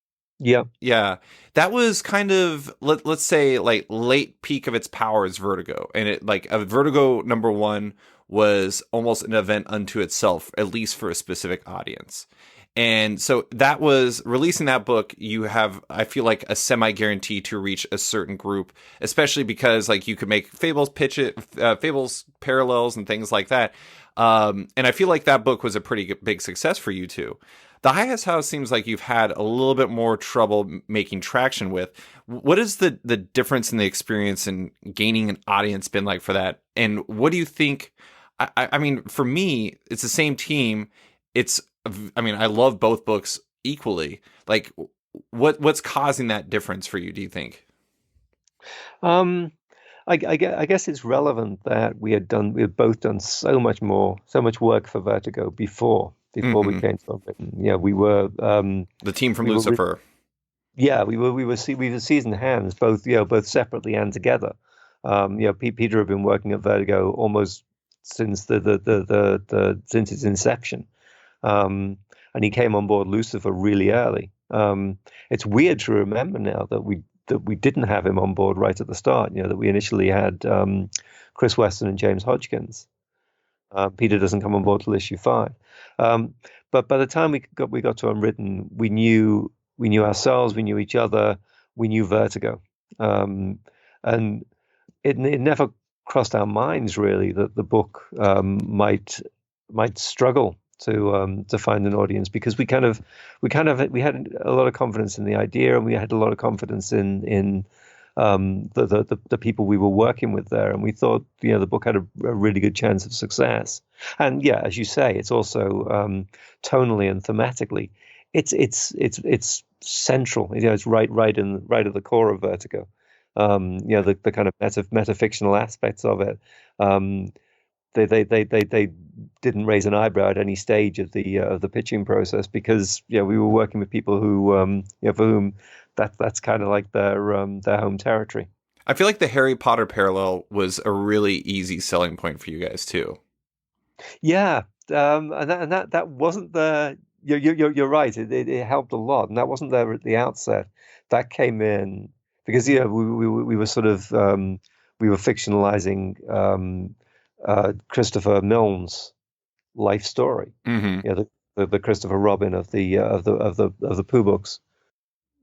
Yeah. Yeah. That was kind of, let's say, like late peak of its powers Vertigo. And it, like, a Vertigo #1 was almost an event unto itself, at least for a specific audience. And so that was, releasing that book, you have, I feel like, a semi-guarantee to reach a certain group, especially because, like, you could make Fables Fables parallels and things like that. And I feel like that book was a pretty big success for you too. The Highest House seems like you've had a little bit more trouble making traction with. What is the difference in the experience in gaining an audience been like for that? And what do you think? I mean, for me, it's the same team. I love both books equally. Like, what's causing that difference for you, do you think? I guess it's relevant that we had both done so much work for Vertigo before we came to Unwritten. Yeah, we were the team from Lucifer. We were seasoned hands, both separately and together. Peter had been working at Vertigo almost since since its inception, and he came on board Lucifer really early. It's weird to remember now that we didn't have him on board right at the start. That we initially had Chris Weston and James Hodgkins. Peter doesn't come on board till issue 5. But by the time we got to Unwritten, we knew ourselves, we knew each other, we knew Vertigo, and it never crossed our minds really that the book might struggle to find an audience, because we had a lot of confidence in the idea, and we had a lot of confidence in the people we were working with there, and we thought the book had a really good chance of success. And yeah, as you say, it's also tonally and thematically, it's central. It's right at the core of Vertigo. The kind of metafictional aspects of it. They didn't raise an eyebrow at any stage of the pitching process, because we were working with people who for whom that's kind of like their home territory. I feel like the Harry Potter parallel was a really easy selling point for you guys too. Yeah, and that wasn't there. You're right. It helped a lot, and that wasn't there at the outset. That came in because we were sort of we were fictionalizing Christopher Milne's life story. Mm-hmm. The Christopher Robin of the Pooh books.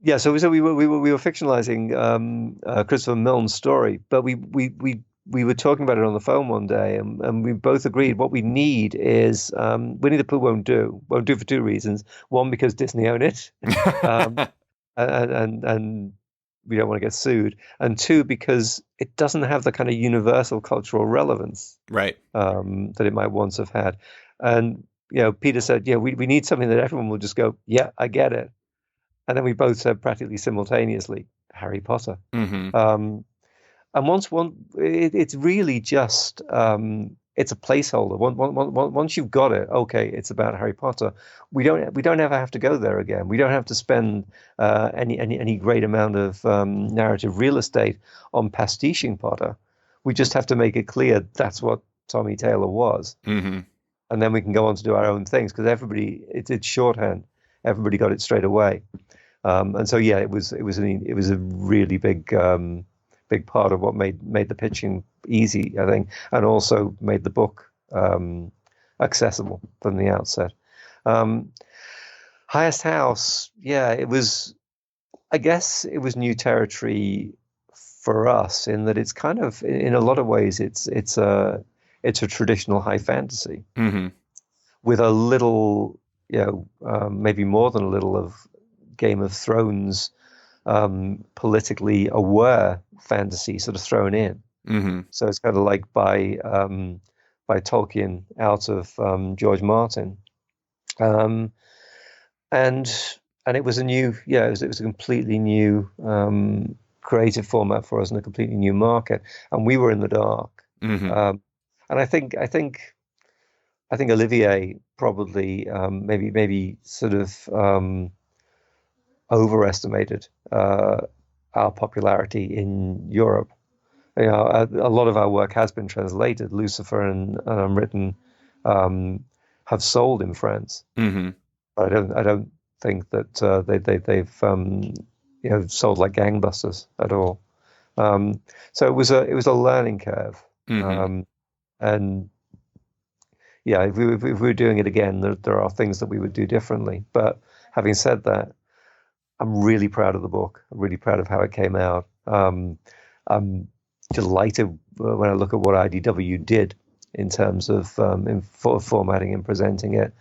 Yeah, so we were fictionalizing Christopher Milne's story, but we were talking about it on the phone one day, and we both agreed what we need is Winnie the Pooh won't do for two reasons. One, because Disney own it, and we don't want to get sued, and two, because it doesn't have the kind of universal cultural relevance right that it might once have had. And Peter said, we need something that everyone will just go, yeah, I get it. And then we both said practically simultaneously, Harry Potter. Mm-hmm. And it's really just it's a placeholder. Once you've got it, okay, it's about Harry Potter. We don't ever have to go there again. We don't have to spend any great amount of narrative real estate on pastiching Potter. We just have to make it clear that's what Tommy Taylor was, Hmm. and then we can go on to do our own things because it's shorthand. Everybody got it straight away. And so yeah, it was a really big part of what made the pitching easy, I think, and also made the book accessible from the outset. Um, Highest House, yeah, I guess it was new territory for us in that it's kind of, in a lot of ways, it's a traditional high fantasy Hmm. with a little, maybe more than a little of Game of Thrones politically aware fantasy sort of thrown in. Hmm. So it's kind of like by Tolkien out of George Martin, um, and it was a new, yeah, it was a completely new creative format for us and a completely new market, and we were in the dark. Hmm. Um, and I think Olivier probably maybe sort of overestimated our popularity in Europe. A lot of our work has been translated. Lucifer and Unwritten have sold in France, Hmm. but I don't think that they've sold like gangbusters at all. So it was a learning curve, Hmm. um, and yeah, if we were doing it again, there are things that we would do differently. But having said that, I'm really proud of the book. I'm really proud of how it came out. I'm delighted when I look at what IDW did in terms of formatting and presenting it.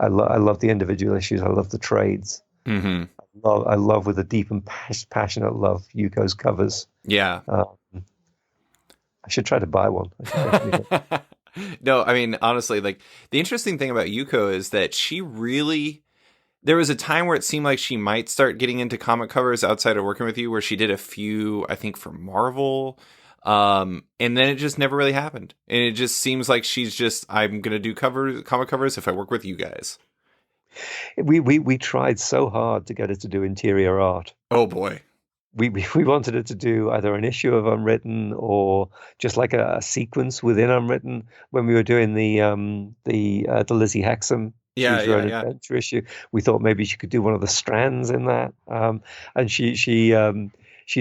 I love the individual issues. I love the trades. Hmm. I love with a deep and passionate love Yuko's covers. Yeah. I should try to buy one. I should definitely. No, I mean, honestly, like the interesting thing about Yuko is that there was a time where it seemed like she might start getting into comic covers outside of working with you, where she did a few, I think, for Marvel. And then it just never really happened. And it just seems like I'm going to do comic covers if I work with you guys. We tried so hard to get her to do interior art. Oh boy. We wanted her to do either an issue of Unwritten or just like a sequence within Unwritten. When we were doing the Lizzie Hexam Yeah, Choose Your yeah, Own yeah. Adventure issue, we thought maybe she could do one of the strands in that. And she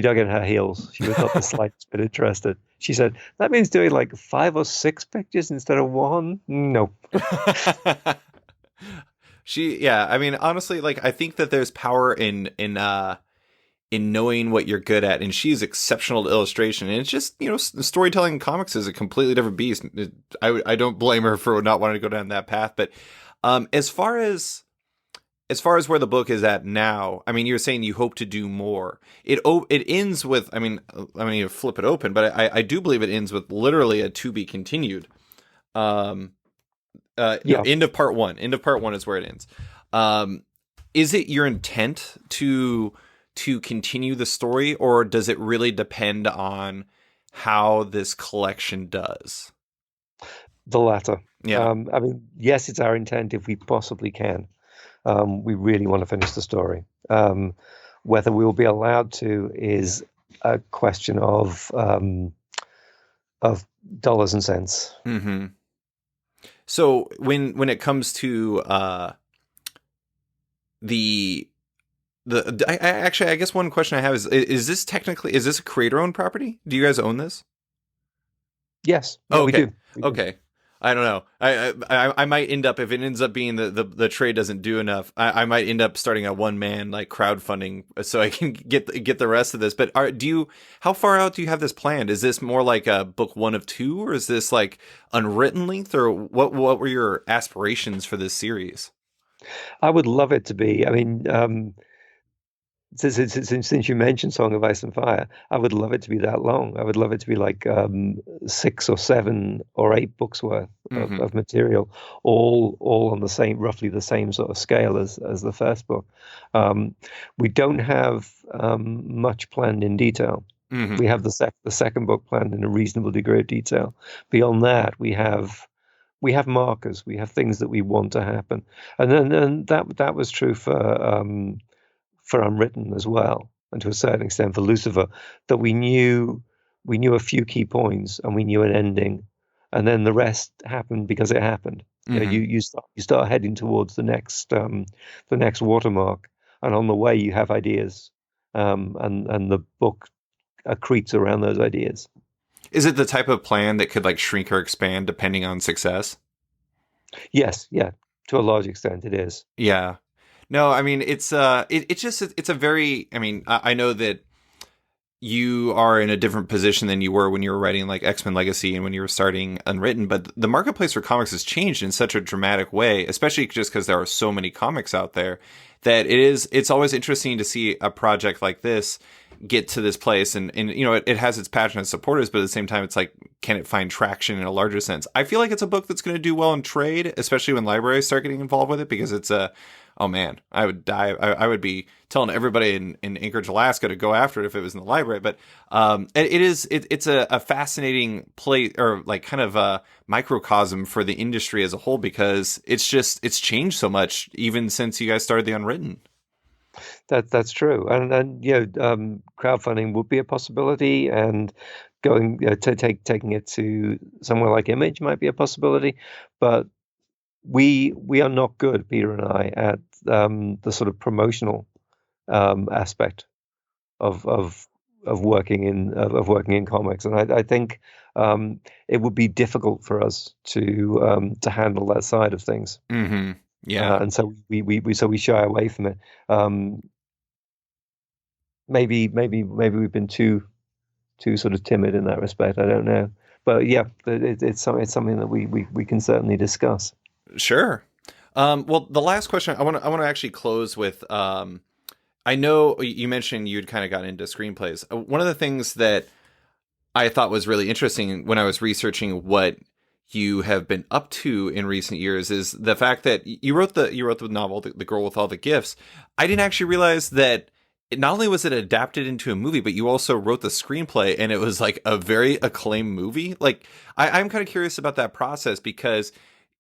dug in her heels. She was not the slightest bit interested. She said, "That means doing like 5 or 6 pictures instead of one." No. Yeah, I mean, honestly, like I think that there's power in knowing what you're good at, and she's exceptional at illustration. And it's just, storytelling in comics is a completely different beast. I don't blame her for not wanting to go down that path. But as far as where the book is at now, I mean, you're saying you hope to do more. It ends with, I mean, you flip it open, but I do believe it ends with literally a to be continued. Um, Yeah. End of part one. End of part one is where it ends. Is it your intent to continue the story, or does it really depend on how this collection does? The latter. Yeah. I mean, yes, it's our intent if we possibly can. We really want to finish the story. Whether we will be allowed to is a question of dollars and cents. Mm-hmm. So when it comes to the actually, I guess one question I have is this a creator owned property? Do you guys own this? Yes, yeah, Oh, we okay. do. We do. Okay. I don't know. I might end up, if it ends up being the trade doesn't do enough, I might end up starting a one man like crowdfunding so I can get the rest of this. But how far out do you have this planned? Is this more like a book 1 of 2, or is this like Unwritten length, or what were your aspirations for this series? I would love it to be. I mean, since you mentioned Song of Ice and Fire, I would love it to be that long. I would love it to be like 6 or 7 or 8 books worth Mm-hmm. of material, all on roughly the same sort of scale as the first book. Um, we don't have much planned in detail. Hmm. We have the second book planned in a reasonable degree of detail. Beyond that, we have markers, we have things that we want to happen, and then that was true for Unwritten as well, and to a certain extent for Lucifer, that we knew a few key points and we knew an ending, and then the rest happened because it happened. You know, Hmm. you start heading towards the next watermark, and on the way you have ideas, and the book accretes around those ideas. Is it the type of plan that could like shrink or expand depending on success? Yes, yeah, to a large extent it is. Yeah. No, I mean it's just it's a very I mean I know that you are in a different position than you were when you were writing like X-Men Legacy and when you were starting Unwritten, but the marketplace for comics has changed in such a dramatic way, especially just because there are so many comics out there that it's always interesting to see a project like this get to this place and you know it has its passionate supporters, but at the same time it's like can it find traction in a larger sense? I feel like it's a book that's going to do well in trade, especially when libraries start getting involved with it, because it's a oh man, I would die. I would be telling everybody in Anchorage, Alaska to go after it if it was in the library. But it's a fascinating place or like kind of a microcosm for the industry as a whole because it's changed so much even since you guys started the Unwritten. That's true, and crowdfunding would be a possibility, and going to taking it to somewhere like Image might be a possibility, but we are not good, Peter and I, at the sort of promotional aspect of working in comics, and I think it would be difficult for us to handle that side of things, Mm-hmm. Yeah. and so we shy away from it. Um, maybe we've been too sort of timid in that respect. I don't know, but yeah, it's something that we can certainly discuss. Sure. Well, the last question I want to actually close with. I know you mentioned you'd kind of got into screenplays. One of the things that I thought was really interesting when I was researching what you have been up to in recent years is the fact that you wrote the novel, The Girl with All the Gifts. I didn't actually realize that not only was it adapted into a movie, but you also wrote the screenplay, and it was like a very acclaimed movie. Like I'm kind of curious about that process because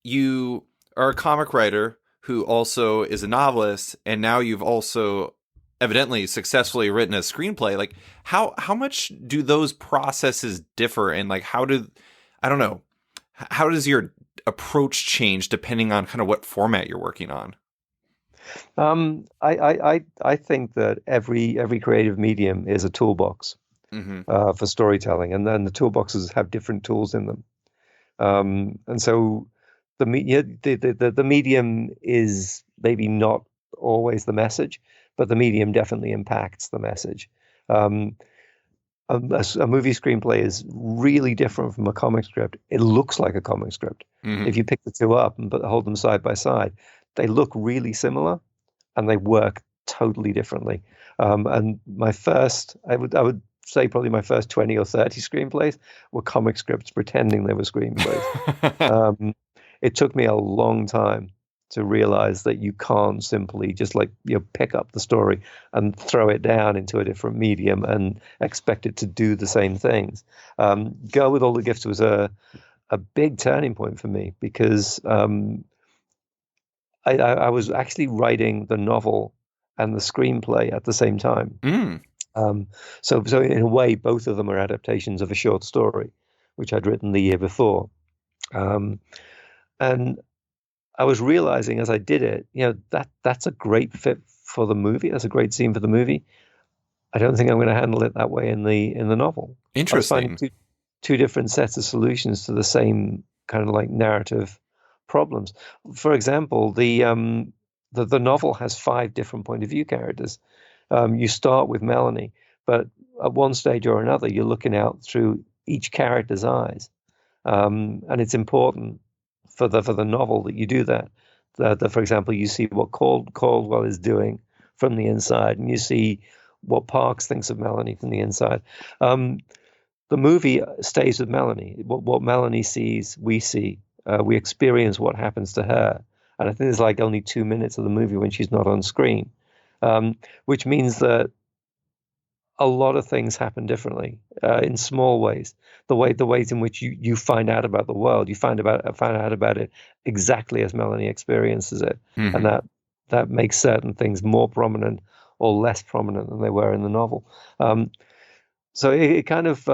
you are a comic writer who also is a novelist, and now you've also evidently successfully written a screenplay. Like how much do those processes differ, and like how do I don't know how does your approach change depending on kind of what format you're working on? I think that every creative medium is a toolbox Mm-hmm. for storytelling, and then the toolboxes have different tools in them. And so the medium is maybe not always the message, but the medium definitely impacts the message. Um, a movie screenplay is really different from a comic script. It looks like a comic script. Mm-hmm. If you pick the two up and hold them side by side, they look really similar and they work totally differently. And I would say probably my first 20 or 30 screenplays were comic scripts pretending they were screenplays. Um, it took me a long time to realize that you can't simply just like pick up the story and throw it down into a different medium and expect it to do the same things. Girl with All the Gifts was a big turning point for me because I was actually writing the novel and the screenplay at the same time. Mm. Um, so in a way, both of them are adaptations of a short story, which I'd written the year before. Um, and I was realizing as I did it, that's a great fit for the movie. That's a great scene for the movie. I don't think I'm going to handle it that way in the novel. I was finding Interesting. two different sets of solutions to the same kind of like narrative problems. For example, the novel has five different point of view characters. You start with Melanie, but at one stage or another, you're looking out through each character's eyes, and it's important for the novel that you do that. That for example, you see what Caldwell is doing from the inside, and you see what Parks thinks of Melanie from the inside. Um, the movie stays with Melanie. What Melanie sees, we see. We experience what happens to her. And I think there's like only 2 minutes of the movie when she's not on screen, which means that a lot of things happen differently in small ways. The ways in which you find out about the world, you find out about it exactly as Melanie experiences it, and Hmm. that makes certain things more prominent or less prominent than they were in the novel. So it kind of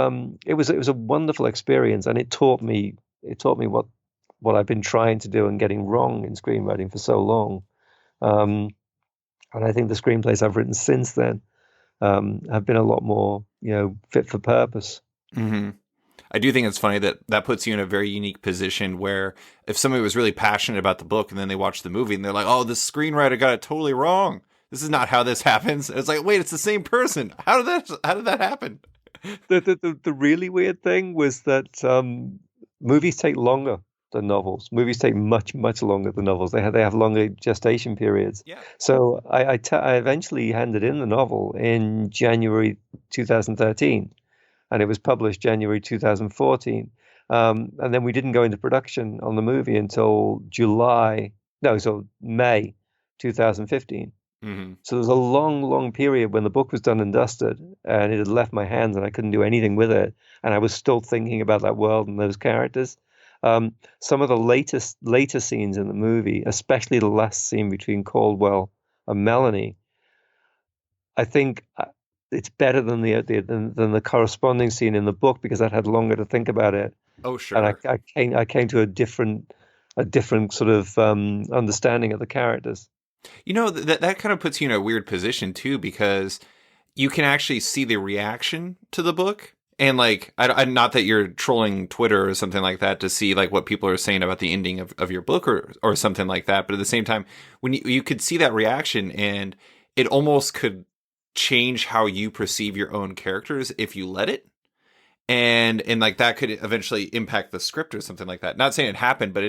it was a wonderful experience, and it taught me what I've been trying to do and getting wrong in screenwriting for so long. Um, and I think the screenplays I've written since then have been a lot more, fit for purpose. Hmm. I do think it's funny that that puts you in a very unique position where if somebody was really passionate about the book and then they watch the movie and they're like, "Oh, this screenwriter got it totally wrong. This is not how this happens." It's like, wait, it's the same person. How did that happen? The really weird thing was that movies take longer than novels. Movies take much longer than novels. They have longer gestation periods. Yeah. So I eventually handed in the novel in January 2013, and it was published January 2014. And then we didn't go into production on the movie until so May 2015. Hmm. So there was a long period when the book was done and dusted, and it had left my hands, and I couldn't do anything with it. And I was still thinking about that world and those characters. Some of the later scenes in the movie, especially the last scene between Caldwell and Melanie, I think it's better than than the corresponding scene in the book because I'd had longer to think about it, Oh, and sure. I came to a different sort of understanding of the characters. You know, that kind of puts you in a weird position too, because you can actually see the reaction to the book. And like, not that you're trolling Twitter or something like that to see like what people are saying about the ending of your book or something like that. But at the same time, when you could see that reaction and it almost could change how you perceive your own characters if you let it. And like that could eventually impact the script or something like that. Not saying it happened, but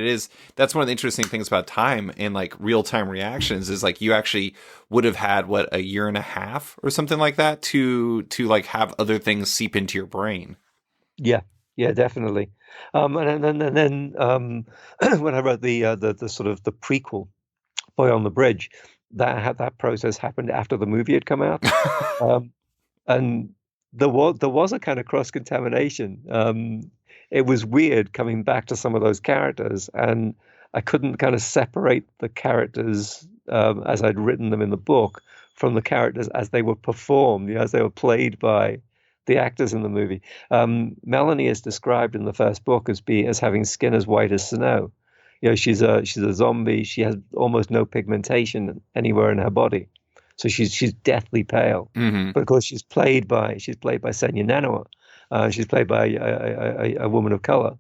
that's one of the interesting things about time and like real time reactions is like you actually would have had what, a year and a half or something like that to like have other things seep into your brain. Yeah, yeah, definitely. And then when I wrote the sort of the prequel, Boy on the Bridge, that process happened after the movie had come out, um, and there was a kind of cross contamination. It was weird coming back to some of those characters, and I couldn't kind of separate the characters as I'd written them in the book from the characters as they were performed, as they were played by the actors in the movie. Melanie is described in the first book as having skin as white as snow. She's a zombie. She has almost no pigmentation anywhere in her body, so she's deathly pale. Hmm. But of course, she's played by Senya Nanawa. She's played by a woman of color,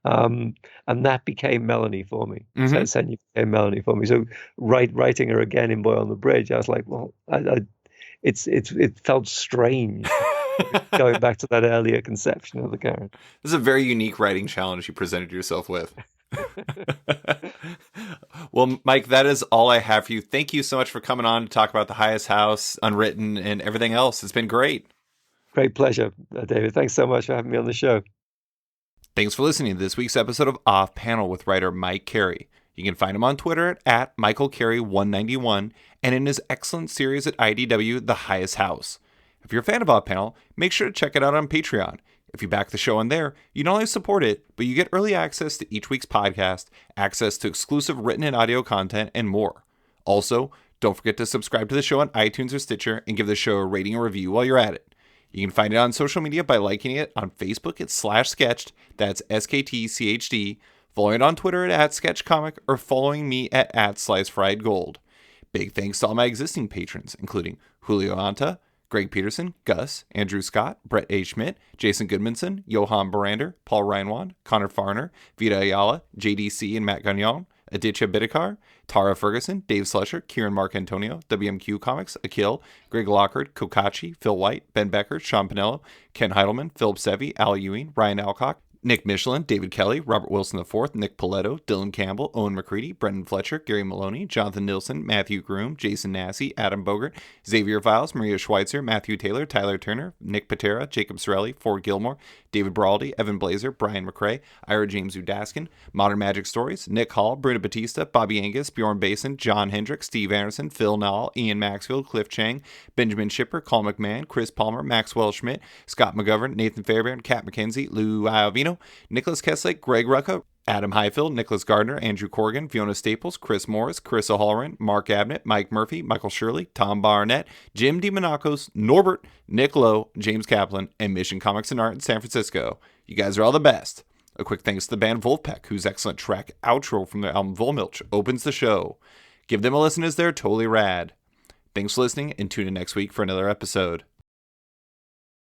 and that became Melanie for me. Hmm. Senya became Melanie for me. So writing her again in Boy on the Bridge, I was like, well, it felt strange going back to that earlier conception of the character. This is a very unique writing challenge you presented yourself with. Well, Mike, that is all I have for you. Thank you so much for coming on to talk about The Highest House, Unwritten, and everything else. It's been great. Great pleasure, David. Thanks so much for having me on the show. Thanks for listening to this week's episode of Off Panel with writer Mike Carey. You can find him on Twitter at MichaelCarey191 and in his excellent series at IDW, The Highest House. If you're a fan of Off Panel, make sure to check it out on Patreon. If you back the show on there, you not only support it, but you get early access to each week's podcast, access to exclusive written and audio content, and more. Also, don't forget to subscribe to the show on iTunes or Stitcher and give the show a rating or review while you're at it. You can find it on social media by liking it on Facebook at /sketched, that's SKTCHD, following it on Twitter at @sketchcomic, or following me at @slicefriedgold. Big thanks to all my existing patrons, including Julio Anta, Greg Peterson, Gus, Andrew Scott, Brett A. Schmidt, Jason Goodmanson, Johan Barander, Paul Reinwand, Connor Farner, Vita Ayala, JDC and Matt Gagnon, Aditya Bidikar, Tara Ferguson, Dave Slusher, Kieran Mark Antonio, WMQ Comics, Akil, Greg Lockhart, Kokachi, Phil White, Ben Becker, Sean Pinello, Ken Heidelman, Philip Sevi, Al Ewing, Ryan Alcock, Nick Michelin, David Kelly, Robert Wilson IV, Nick Paletto, Dylan Campbell, Owen McCready, Brendan Fletcher, Gary Maloney, Jonathan Nilsson, Matthew Groom, Jason Massey, Adam Bogert, Xavier Viles, Maria Schweitzer, Matthew Taylor, Tyler Turner, Nick Patera, Jacob Sorelli, Ford Gilmore, David Braldy, Evan Blazer, Brian McCrae, Ira James Udaskin, Modern Magic Stories, Nick Hall, Bruno Batista, Bobby Angus, Bjorn Basin, John Hendricks, Steve Anderson, Phil Nall, Ian Maxfield, Cliff Chang, Benjamin Shipper, Colin McMahon, Chris Palmer, Maxwell Schmidt, Scott McGovern, Nathan Fairbairn, Kat McKenzie, Lou Iovino, Nicholas Kesslake, Greg Rucka, Adam Highfield, Nicholas Gardner, Andrew Corrigan, Fiona Staples, Chris Morris, Carissa Hallren, Mark Abnett, Mike Murphy, Michael Shirley, Tom Barnett, Jim DiMonacos, Norbert, Nick Lowe, James Kaplan, and Mission Comics and Art in San Francisco. You guys are all the best. A quick thanks to the band Wolfpack, whose excellent track outro from their album Volmilch opens the show. Give them a listen as they're totally rad. Thanks for listening, and tune in next week for another episode.